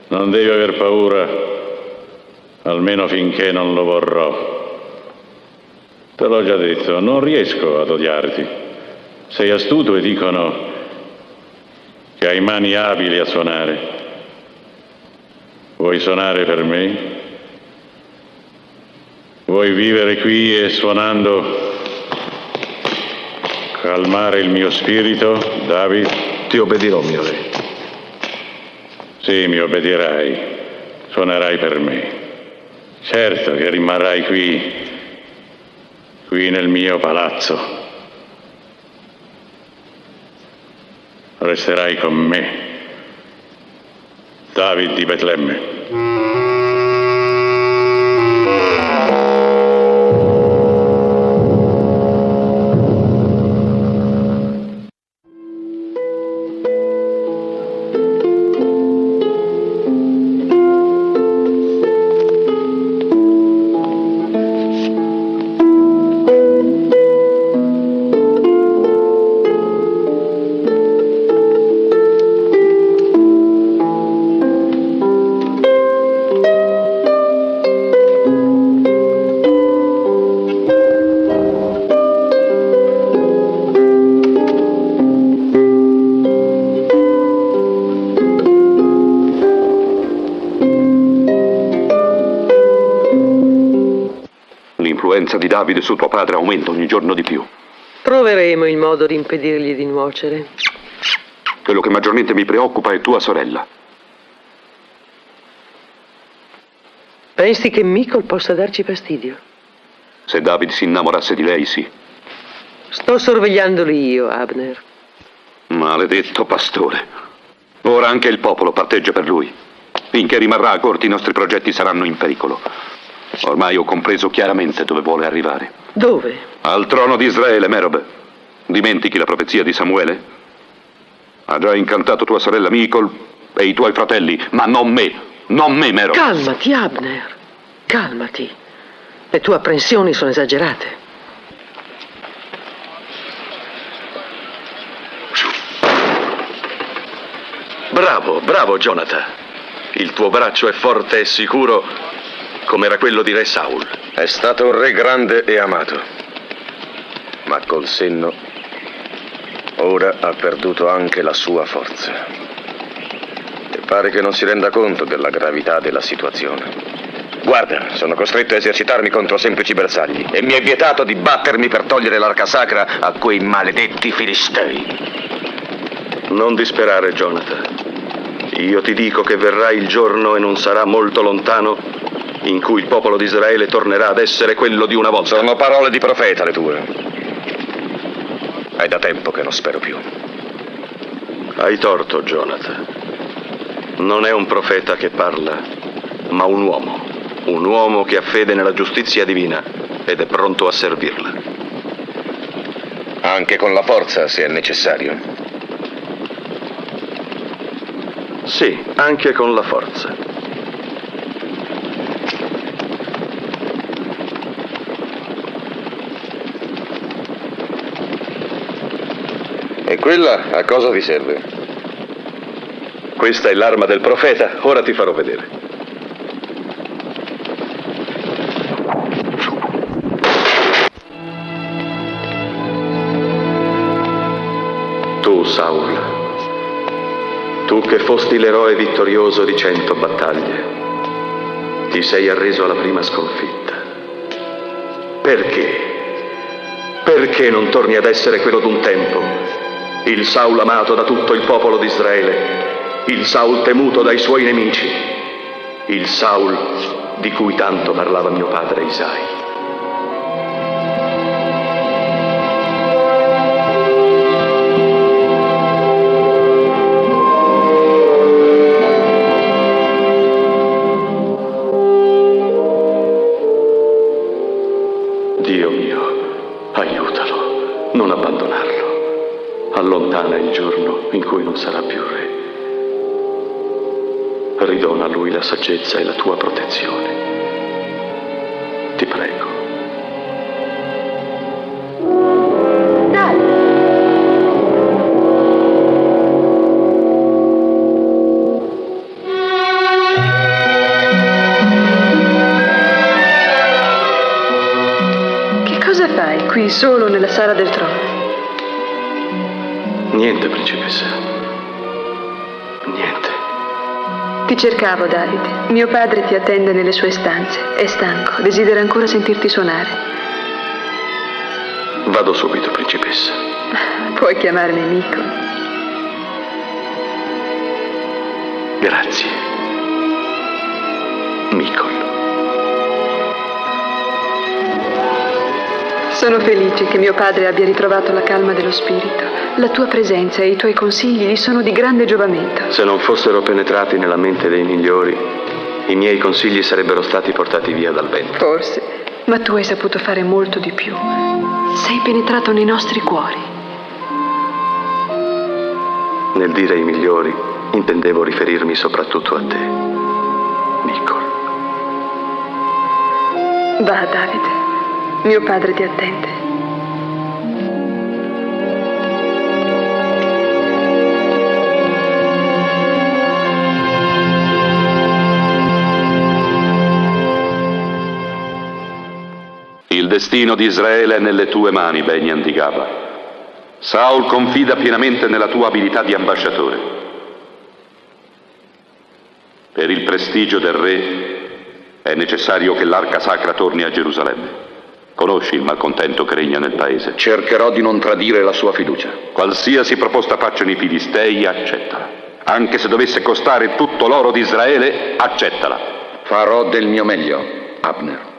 Non devi aver paura, almeno finché non lo vorrò. Te l'ho già detto, non riesco ad odiarti. Sei astuto e dicono che hai mani abili a suonare. Vuoi suonare per me? Vuoi vivere qui e suonando calmare il mio spirito, David? Ti obbedirò, mio re. Sì, mi obbedirai. Suonerai per me. Certo che rimarrai qui nel mio palazzo. Resterai con me, David di Betlemme. L'influenza di Davide su tuo padre aumenta ogni giorno di più. Troveremo il modo di impedirgli di nuocere. Quello che maggiormente mi preoccupa è tua sorella. Pensi che Michal possa darci fastidio? Se David si innamorasse di lei, sì. Sto sorvegliandoli io, Abner. Maledetto pastore. Ora anche il popolo parteggia per lui. Finché rimarrà a corte i nostri progetti saranno in pericolo. Ormai ho compreso chiaramente dove vuole arrivare. Dove? Al trono di Israele, Merob. Dimentichi la profezia di Samuele? Ha già incantato tua sorella Michal e i tuoi fratelli, ma non me. Non me, Merob. Calmati, Abner. Calmati. Le tue apprensioni sono esagerate. Bravo, bravo, Jonathan. Il tuo braccio è forte e sicuro come era quello di Re Saul. È stato un re grande e amato, ma col senno ora ha perduto anche la sua forza. E pare che non si renda conto della gravità della situazione. Guarda, sono costretto a esercitarmi contro semplici bersagli e mi è vietato di battermi per togliere l'arca sacra a quei maledetti filistei. Non disperare, Jonathan. Io ti dico che verrà il giorno, e non sarà molto lontano, in cui il popolo di Israele tornerà ad essere quello di una volta. Sono parole di profeta le tue. È da tempo che non spero più. Hai torto, Jonathan. Non è un profeta che parla, ma un uomo. Un uomo che ha fede nella giustizia divina ed è pronto a servirla. Anche con la forza, se è necessario. Sì, anche con la forza. E quella a cosa ti serve? Questa è l'arma del profeta, ora ti farò vedere. Tu, Saul, tu che fosti l'eroe vittorioso di 100 battaglie, ti sei arreso alla prima sconfitta. Perché? Perché non torni ad essere quello d'un tempo? Il Saul amato da tutto il popolo di Israele, il Saul temuto dai suoi nemici, il Saul di cui tanto parlava mio padre Isai. Allontana il giorno in cui non sarà più re. Ridona a lui la saggezza e la tua protezione. Ti prego. Che cosa fai qui solo nella sala del trono? Niente, principessa. Niente. Ti cercavo, David. Mio padre ti attende nelle sue stanze. È stanco, desidera ancora sentirti suonare. Vado subito, principessa. Puoi chiamarmi Nico. Grazie. Mikol. Sono felice che mio padre abbia ritrovato la calma dello spirito. La tua presenza e i tuoi consigli gli sono di grande giovamento. Se non fossero penetrati nella mente dei migliori, i miei consigli sarebbero stati portati via dal vento. Forse, ma tu hai saputo fare molto di più. Sei penetrato nei nostri cuori. Nel dire i migliori, intendevo riferirmi soprattutto a te, Mikol. Va, David. Mio padre ti attende. Il destino di Israele è nelle tue mani, Benyan di Gaba. Saul confida pienamente nella tua abilità di ambasciatore. Per il prestigio del re è necessario che l'arca sacra torni a Gerusalemme. Conosci il malcontento che regna nel paese? Cercherò di non tradire la sua fiducia. Qualsiasi proposta facciano i Filistei, accettala. Anche se dovesse costare tutto l'oro di Israele, accettala. Farò del mio meglio, Abner.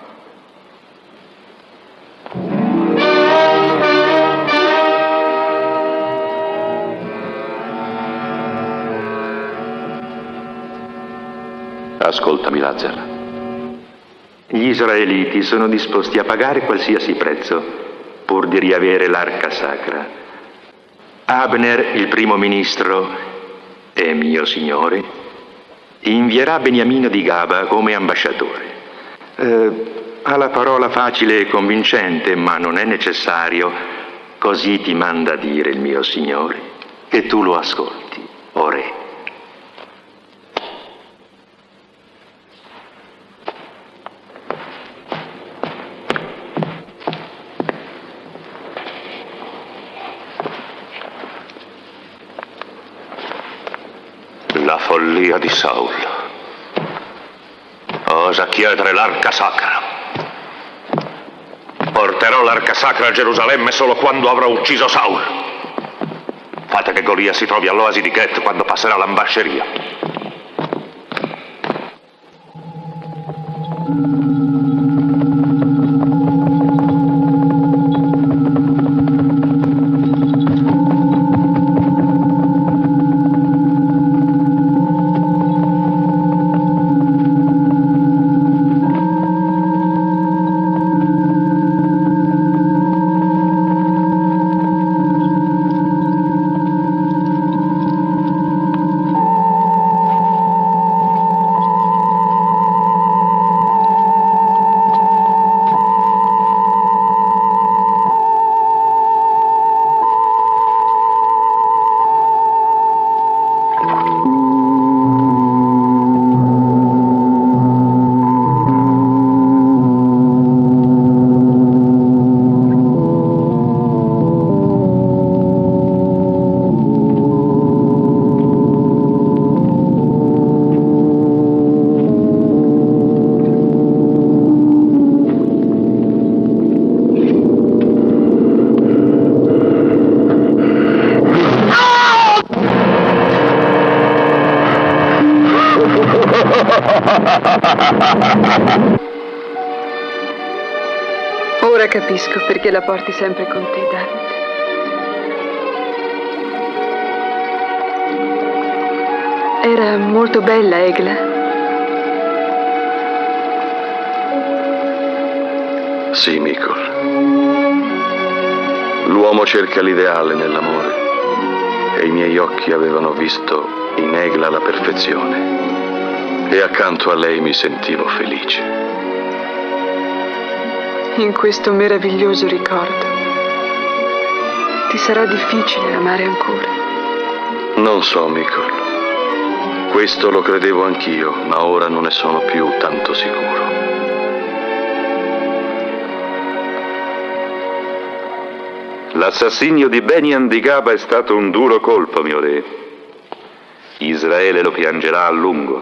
Ascoltami, Lazar. Gli israeliti sono disposti a pagare qualsiasi prezzo pur di riavere l'arca sacra. Abner, il primo ministro e mio signore, invierà Beniamino di Gaba come ambasciatore. Ha la parola facile e convincente, ma non è necessario, così ti manda dire il mio signore, che tu lo ascolti, o re. La follia di Saul. Osa chiedere l'arca sacra. Porterò l'arca sacra a Gerusalemme solo quando avrò ucciso Saul. Fate che Golia si trovi all'oasi di Ghet quando passerà l'ambasceria. Ora capisco perché la porti sempre con te, David. Era molto bella, Egla. Sì, Mikol. L'uomo cerca l'ideale nell'amore e i miei occhi avevano visto in Egla la perfezione e accanto a lei mi sentivo felice. In questo meraviglioso ricordo ti sarà difficile amare ancora. Non so, Mikol. Questo lo credevo anch'io, ma ora non ne sono più tanto sicuro. L'assassinio di Beniam di Gaba è stato un duro colpo, mio re. Israele lo piangerà a lungo.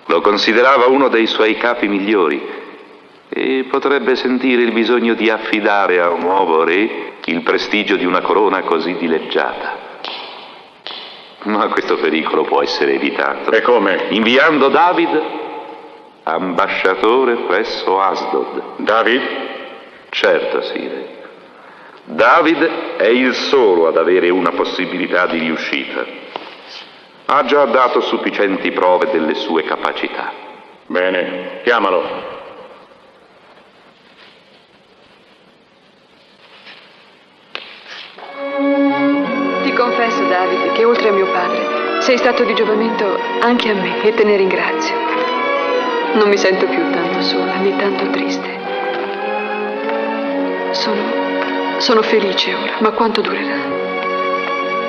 Lo considerava uno dei suoi capi migliori e potrebbe sentire il bisogno di affidare a un nuovo re il prestigio di una corona così dileggiata. Ma questo pericolo può essere evitato. E come? Inviando David ambasciatore presso Asdod. David? Certo, Sire. David è il solo ad avere una possibilità di riuscita. Ha già dato sufficienti prove delle sue capacità. Bene, chiamalo. Ti confesso, David, che oltre a mio padre sei stato di giovamento anche a me e te ne ringrazio. Non mi sento più tanto sola né tanto triste. Sono felice ora, ma quanto durerà?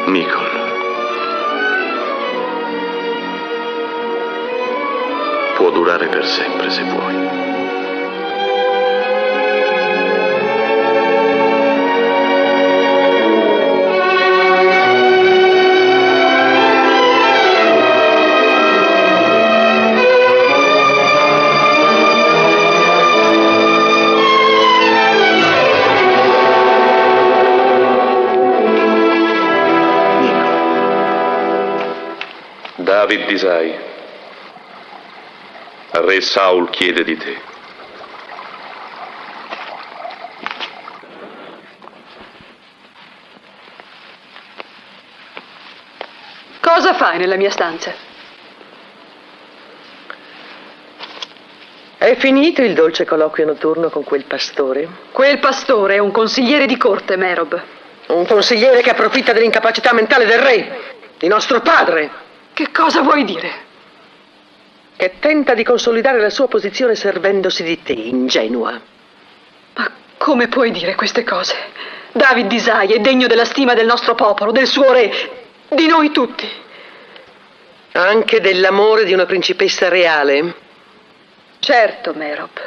Mikol. Può durare per sempre se vuoi. David Disai, re Saul chiede di te. Cosa fai nella mia stanza? È finito il dolce colloquio notturno con quel pastore? Quel pastore è un consigliere di corte, Merob. Un consigliere che approfitta dell'incapacità mentale del re, di nostro padre. Che cosa vuoi dire? Che tenta di consolidare la sua posizione servendosi di te, ingenua. Ma come puoi dire queste cose? David Disai è degno della stima del nostro popolo, del suo re, di noi tutti. Anche dell'amore di una principessa reale? Certo, Merob.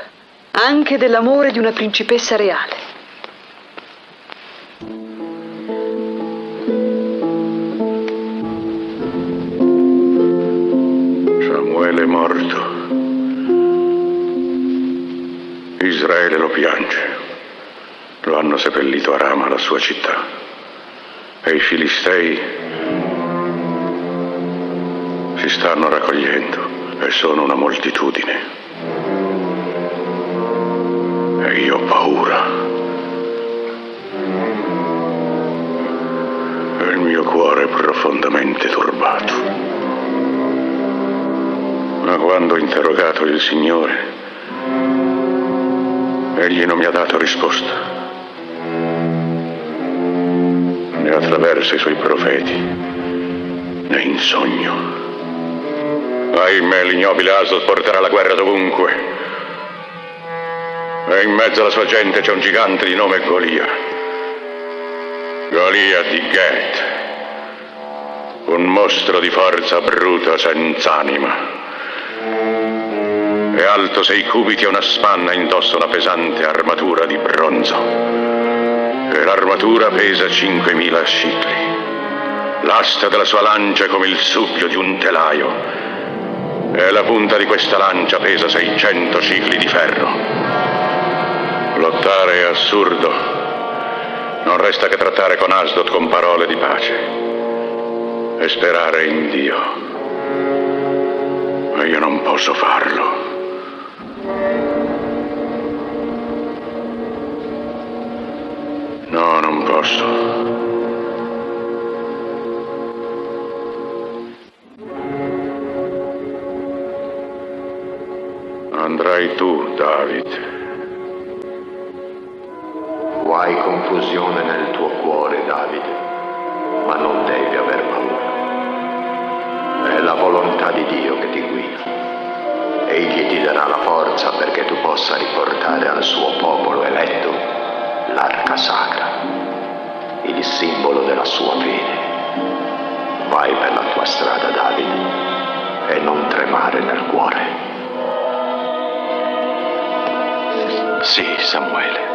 Anche dell'amore di una principessa reale. Samuele è morto. Israele lo piange. Lo hanno seppellito a Rama, la sua città. E i Filistei si stanno raccogliendo e sono una moltitudine. E io ho paura. E il mio cuore è profondamente turbato. Ma quando ho interrogato il Signore, egli non mi ha dato risposta. Né attraverso i suoi profeti, né in sogno. Ahimè, l'ignobile Asdod porterà la guerra dovunque. E in mezzo alla sua gente c'è un gigante di nome Golia. Golia di Geth. Un mostro di forza bruta senza anima. È alto 6 cubiti e una spanna, indossa una pesante armatura di bronzo. E l'armatura pesa 5.000 scicli. L'asta della sua lancia è come il subbio di un telaio. E la punta di questa lancia pesa 600 scicli di ferro. Lottare è assurdo. Non resta che trattare con Asdod con parole di pace. E sperare in Dio. Ma io non posso farlo. No, non posso. Andrai tu, David. Tu hai confusione nel tuo cuore, Davide, ma non devi volontà di Dio che ti guida. Egli ti darà la forza perché tu possa riportare al suo popolo eletto l'arca sacra, il simbolo della sua fede. Vai per la tua strada, Davide, e non tremare nel cuore. Sì, Samuele.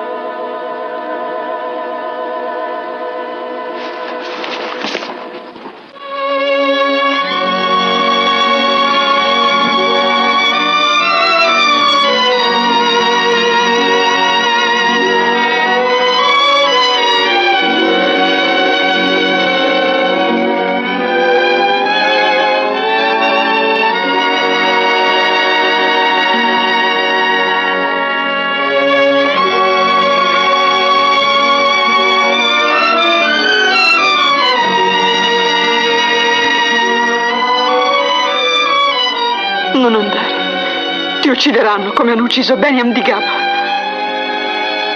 Non andare. Ti uccideranno come hanno ucciso Beniam di Gaba.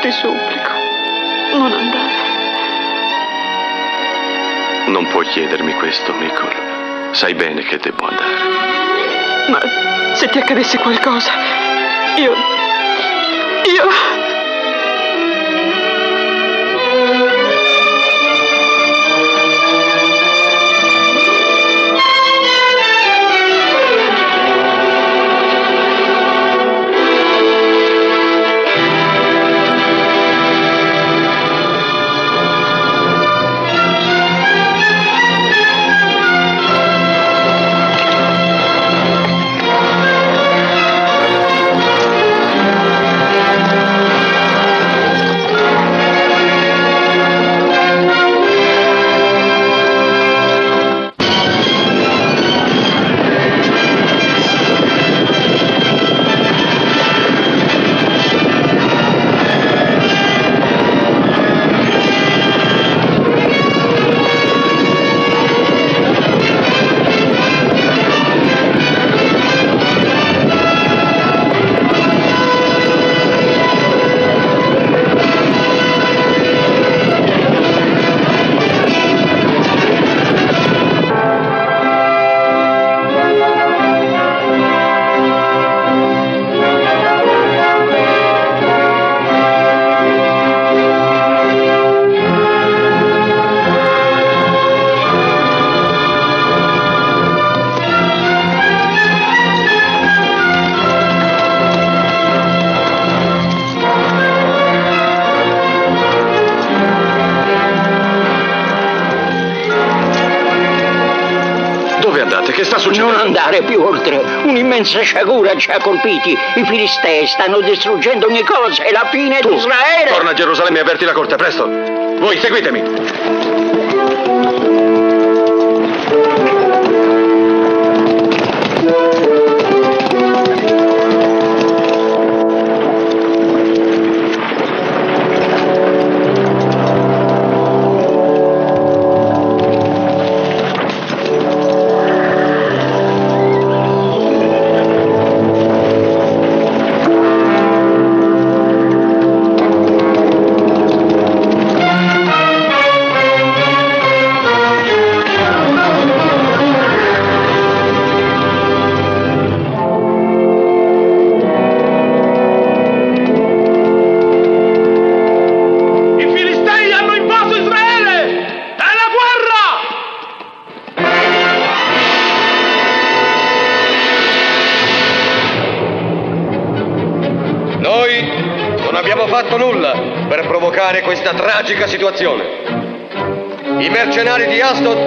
Ti supplico, non andare. Non puoi chiedermi questo, Michal. Sai bene che devo andare. Ma se ti accadesse qualcosa, io... Che sta succedendo? Non andare più oltre. Un'immensa sciagura ci ha colpiti. I filistei stanno distruggendo ogni cosa. È la fine di Israele. Torna a Gerusalemme e avverti la corte, presto. Voi seguitemi. Questa tragica situazione. I mercenari di Asdod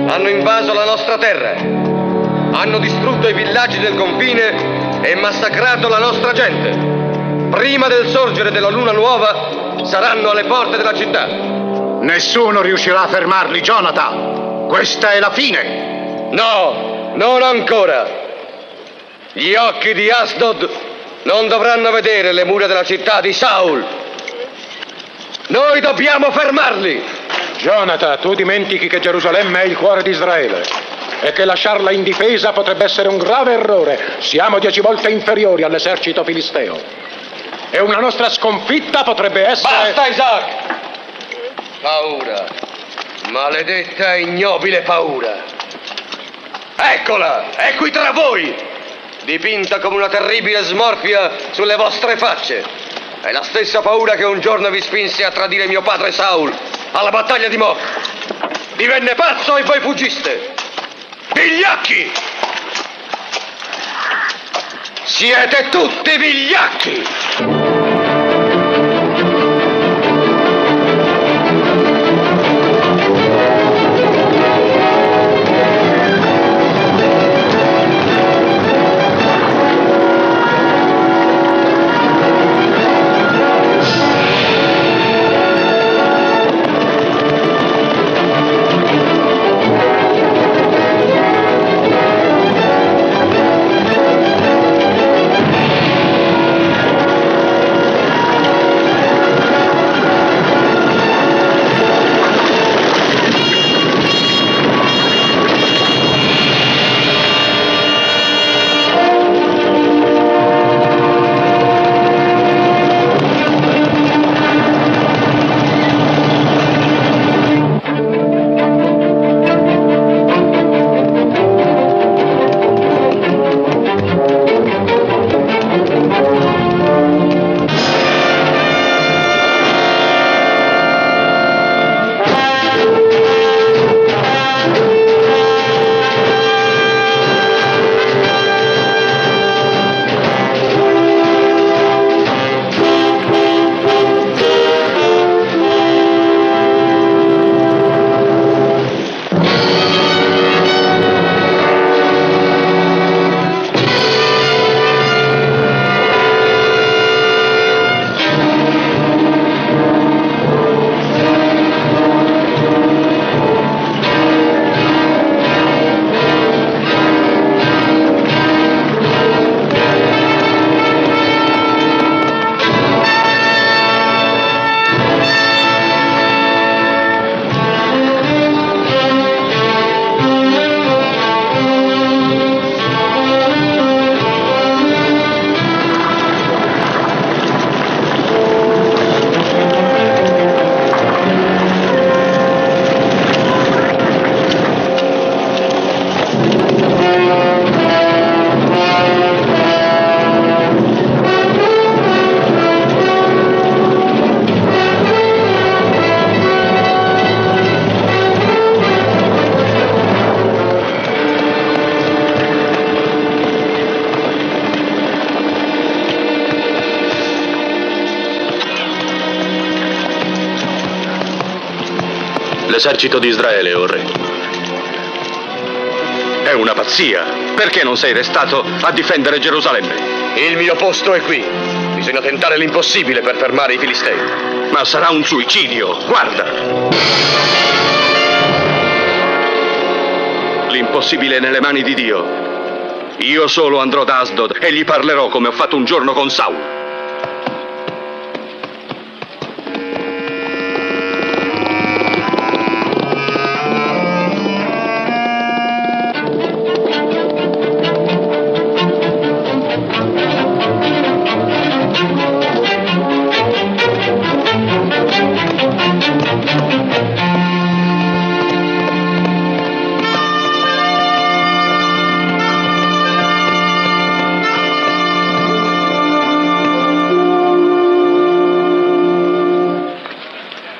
hanno invaso la nostra terra, hanno distrutto i villaggi del confine e massacrato la nostra gente. Prima del sorgere della luna nuova saranno alle porte della città. Nessuno riuscirà a fermarli, Jonathan. Questa è la fine. No, non ancora. Gli occhi di Asdod non dovranno vedere le mura della città di Saul. Noi dobbiamo fermarli! Jonathan, tu dimentichi che Gerusalemme è il cuore di Israele e che lasciarla indifesa potrebbe essere un grave errore. Siamo 10 volte inferiori all'esercito filisteo. E una nostra sconfitta potrebbe essere... Basta, Isaac! Paura. Maledetta e ignobile paura. Eccola, è qui tra voi, dipinta come una terribile smorfia sulle vostre facce. È la stessa paura che un giorno vi spinse a tradire mio padre Saul alla battaglia di Moab. Divenne pazzo e voi fuggiste. Vigliacchi! Siete tutti vigliacchi! L'esercito di Israele, o re. È una pazzia. Perché non sei restato a difendere Gerusalemme? Il mio posto è qui. Bisogna tentare l'impossibile per fermare i Filistei. Ma sarà un suicidio, guarda! L'impossibile è nelle mani di Dio. Io solo andrò da Asdod e gli parlerò come ho fatto un giorno con Saul.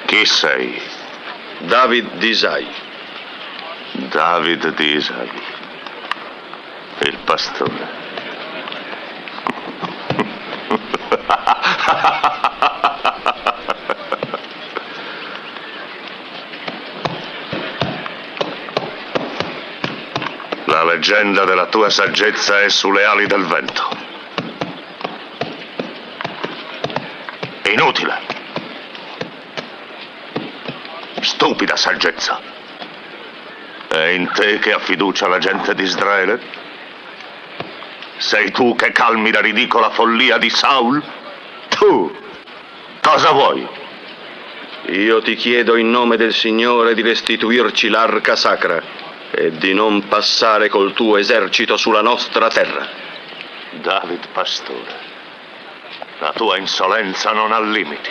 Chi sei? David di Isai. David di Isai. Il pastore. La leggenda della tua saggezza è sulle ali del vento. Inutile. Stupida saggezza. È in te che ha fiducia la gente di Israele? Sei tu che calmi la ridicola follia di Saul? Tu! Cosa vuoi? Io ti chiedo in nome del Signore di restituirci l'arca sacra e di non passare col tuo esercito sulla nostra terra. David pastore, la tua insolenza non ha limiti.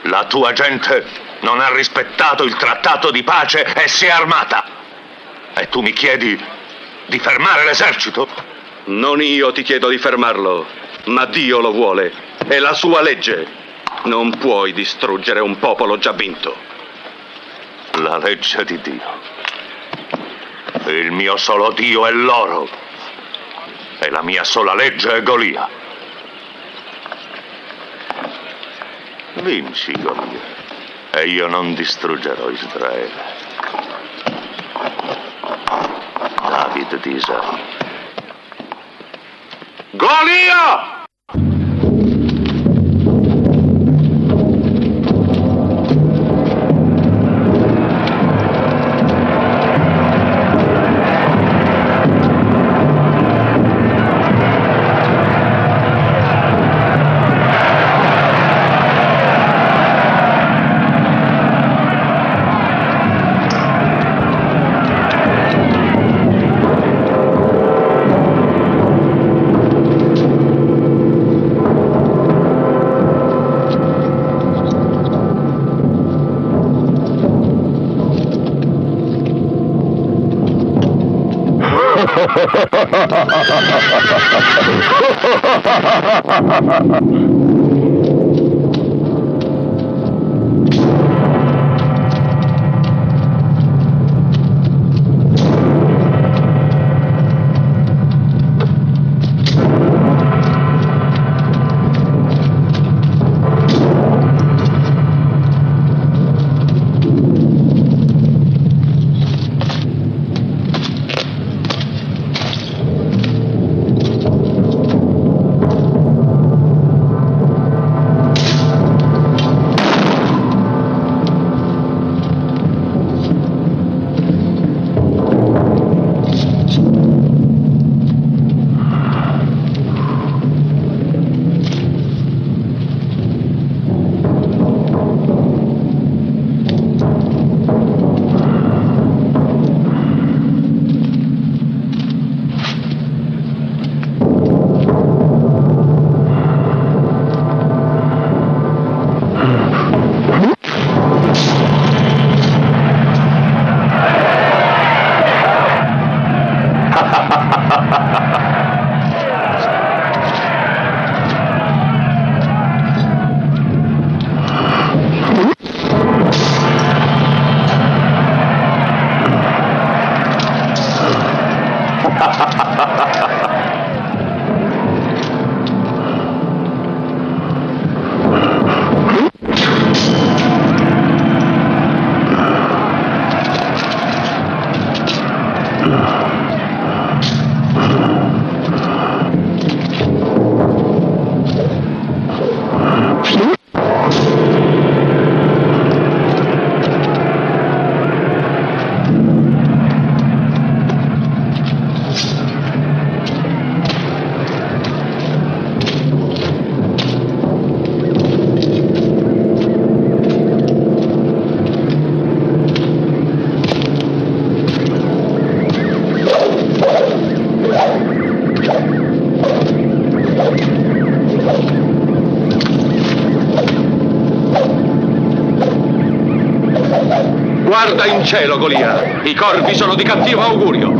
La tua gente non ha rispettato il trattato di pace e si è armata. E tu mi chiedi di fermare l'esercito? Non io ti chiedo di fermarlo, ma Dio lo vuole. È la sua legge. Non puoi distruggere un popolo già vinto. La legge di Dio. Il mio solo Dio è l'oro. E la mia sola legge è Golia. Vinci, Golia. E io non distruggerò Israele. David di Isai. Golia! Guarda in cielo, Golia! I corvi sono di cattivo augurio!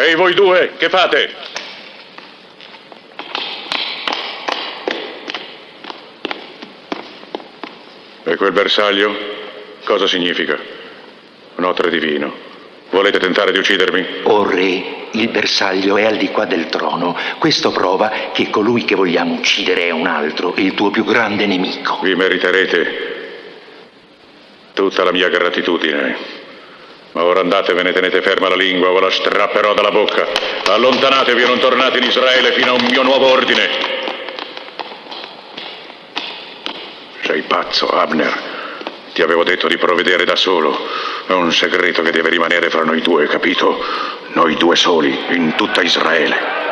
Ehi, voi due, che fate? E quel bersaglio? Cosa significa? Un otre divino. Volete tentare di uccidermi? O re, il bersaglio è al di qua del trono. Questo prova che colui che vogliamo uccidere è un altro, il tuo più grande nemico. Vi meriterete tutta la mia gratitudine. Ma ora andatevene, tenete ferma la lingua o la strapperò dalla bocca. Allontanatevi e non tornate in Israele fino a un mio nuovo ordine. Sei pazzo, Abner. Ti avevo detto di provvedere da solo. È un segreto che deve rimanere fra noi due, capito? Noi due soli, in tutta Israele.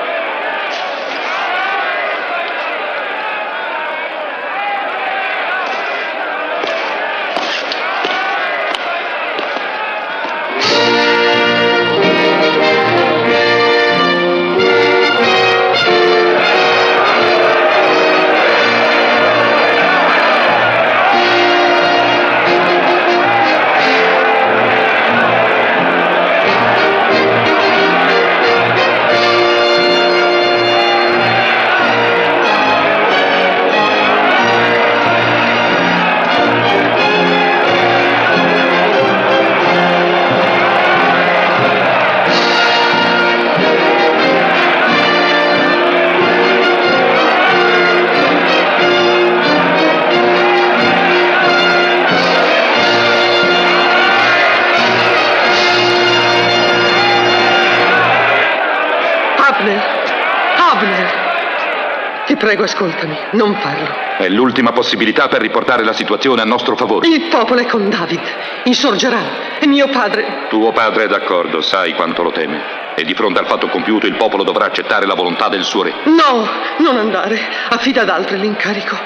Ti prego, ascoltami, non farlo. È l'ultima possibilità per riportare la situazione a nostro favore. Il popolo è con David, insorgerà, e mio padre... Tuo padre è d'accordo, sai quanto lo teme. E di fronte al fatto compiuto il popolo dovrà accettare la volontà del suo re. No, non andare, affida ad altri l'incarico.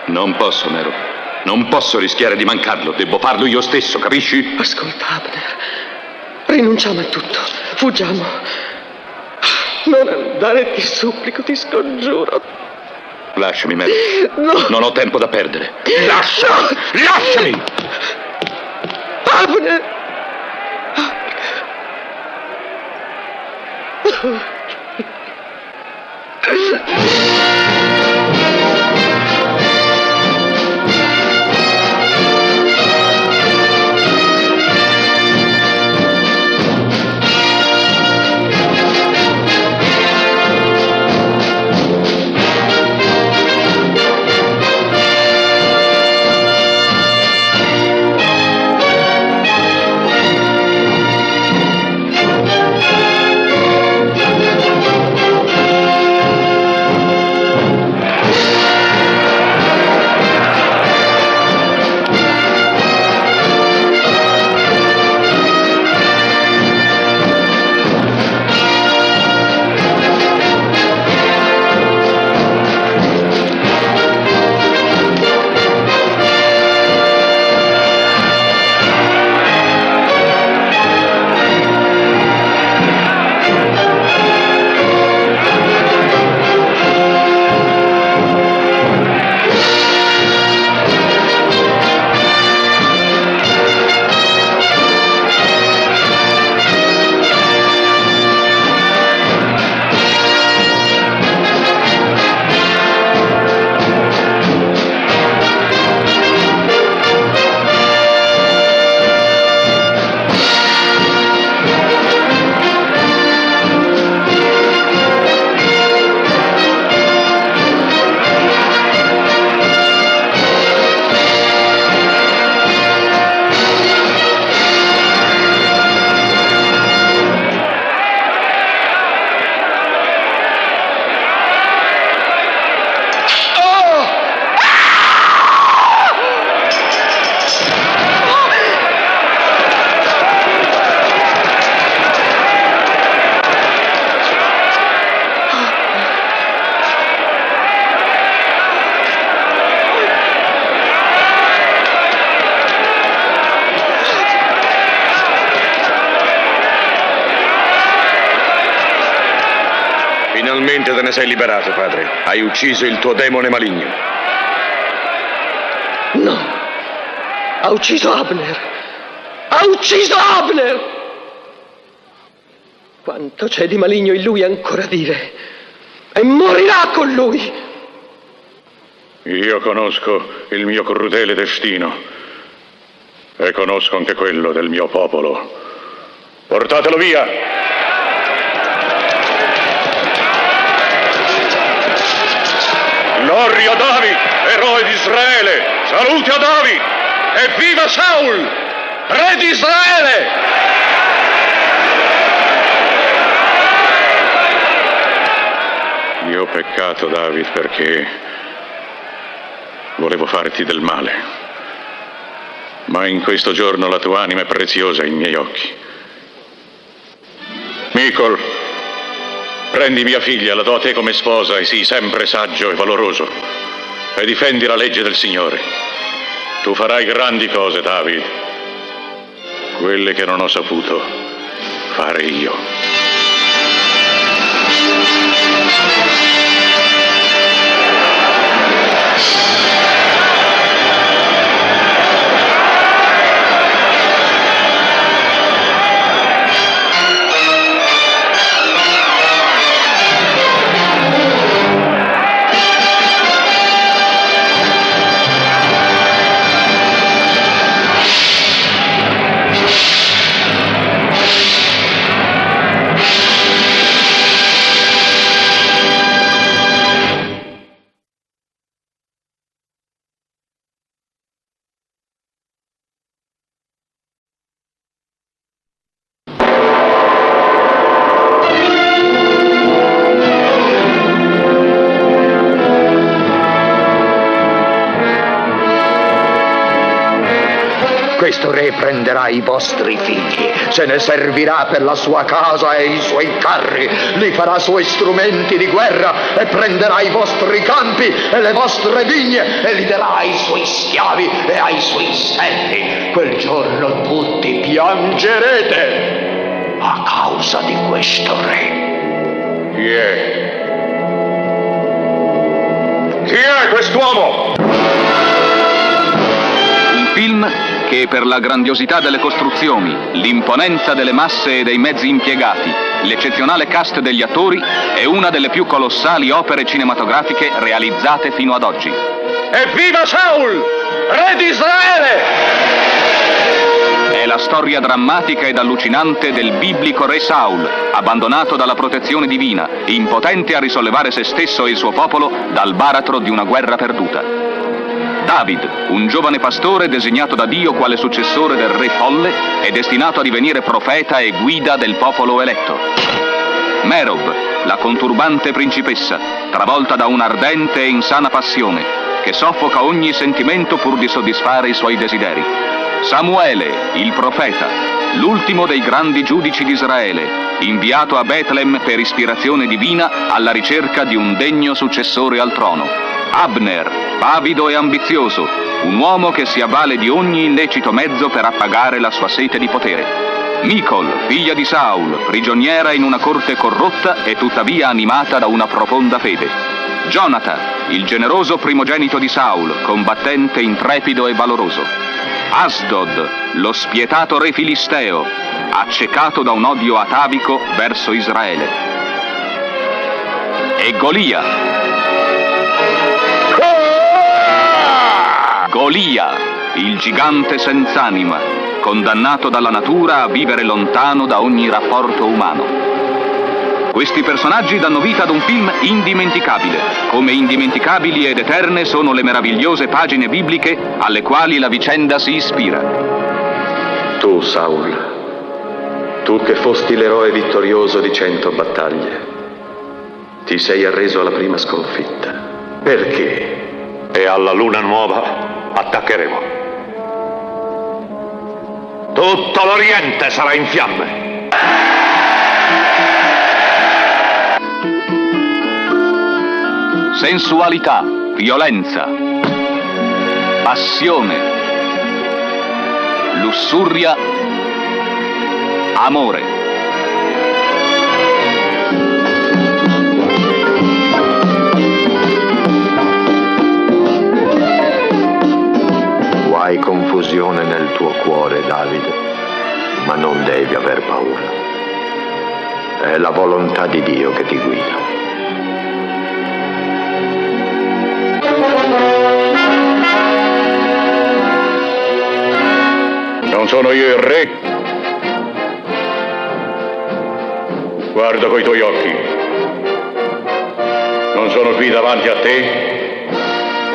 Non posso, Nero. Non posso rischiare di mancarlo, devo farlo io stesso, capisci? Ascolta, Abner, rinunciamo a tutto, fuggiamo. Non andare, ti supplico, ti scongiuro. Lasciami, Mary. No. Non ho tempo da perdere. Lasciami! Abner! Finalmente te ne sei liberato, padre. Hai ucciso il tuo demone maligno. No! Ha ucciso Abner! Ha ucciso Abner! Quanto c'è di maligno in lui ancora vive e morirà con lui. Io conosco il mio crudele destino e conosco anche quello del mio popolo. Portatelo via! Gloria a David, eroe di Israele! Saluti a David! E viva Saul, re di Israele! Io ho peccato, David, perché volevo farti del male. Ma in questo giorno la tua anima è preziosa ai miei occhi. Michal, prendi mia figlia, la do a te come sposa e sii sempre saggio e valoroso e difendi la legge del Signore. Tu farai grandi cose, David, quelle che non ho saputo fare io. Questo re prenderà i vostri figli, se ne servirà per la sua casa e i suoi carri, li farà suoi strumenti di guerra e prenderà i vostri campi e le vostre vigne e li darà ai suoi schiavi e ai suoi servi. Quel giorno tutti piangerete a causa di questo re. Chi è? Chi è quest'uomo? Un film che per la grandiosità delle costruzioni, l'imponenza delle masse e dei mezzi impiegati, l'eccezionale cast degli attori, è una delle più colossali opere cinematografiche realizzate fino ad oggi. Evviva Saul, re di Israele! È la storia drammatica ed allucinante del biblico re Saul, abbandonato dalla protezione divina, impotente a risollevare se stesso e il suo popolo dal baratro di una guerra perduta. David, un giovane pastore designato da Dio quale successore del re folle, è destinato a divenire profeta e guida del popolo eletto. Merob, la conturbante principessa, travolta da un'ardente e insana passione, che soffoca ogni sentimento pur di soddisfare i suoi desideri. Samuele, il profeta, l'ultimo dei grandi giudici di Israele, inviato a Betlem per ispirazione divina alla ricerca di un degno successore al trono. Abner, pavido e ambizioso, un uomo che si avvale di ogni illecito mezzo per appagare la sua sete di potere. Michal, figlia di Saul, prigioniera in una corte corrotta e tuttavia animata da una profonda fede. Jonathan, il generoso primogenito di Saul, combattente, intrepido e valoroso. Asdod, lo spietato re filisteo, accecato da un odio atavico verso Israele. E Golia, il gigante senz'anima, condannato dalla natura a vivere lontano da ogni rapporto umano. Questi personaggi danno vita ad un film indimenticabile, come indimenticabili ed eterne sono le meravigliose pagine bibliche alle quali la vicenda si ispira. Tu, Saul, tu che fosti l'eroe vittorioso di 100 battaglie, ti sei arreso alla prima sconfitta. Perché? E alla luna nuova attaccheremo. Tutto l'Oriente sarà in fiamme. Sensualità, violenza, passione, lussuria, amore. Hai confusione nel tuo cuore, Davide, ma non devi aver paura. È la volontà di Dio che ti guida. Non sono io il re? Guarda coi tuoi occhi. Non sono qui davanti a te,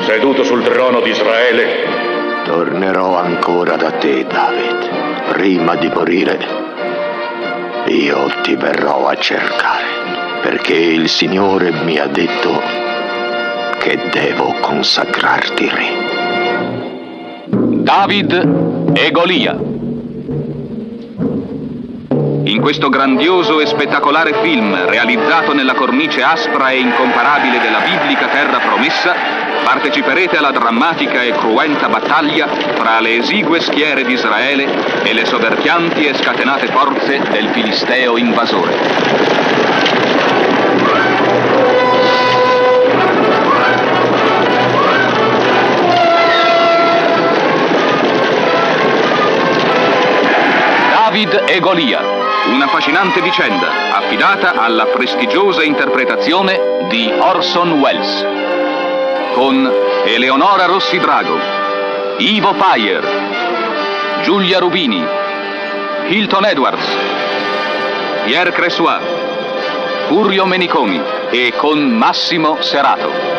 seduto sul trono di Israele? Tornerò ancora da te, David. Prima di morire, io ti verrò a cercare, perché il Signore mi ha detto che devo consacrarti re. David e Golia. In questo grandioso e spettacolare film, realizzato nella cornice aspra e incomparabile della biblica terra promessa, parteciperete alla drammatica e cruenta battaglia fra le esigue schiere di Israele e le soverchianti e scatenate forze del Filisteo invasore. David e Golia, una affascinante vicenda affidata alla prestigiosa interpretazione di Orson Welles, con Eleonora Rossi Drago, Ivo Payer, Giulia Rubini, Hilton Edwards, Pierre Cressois, Furio Meniconi e con Massimo Serato.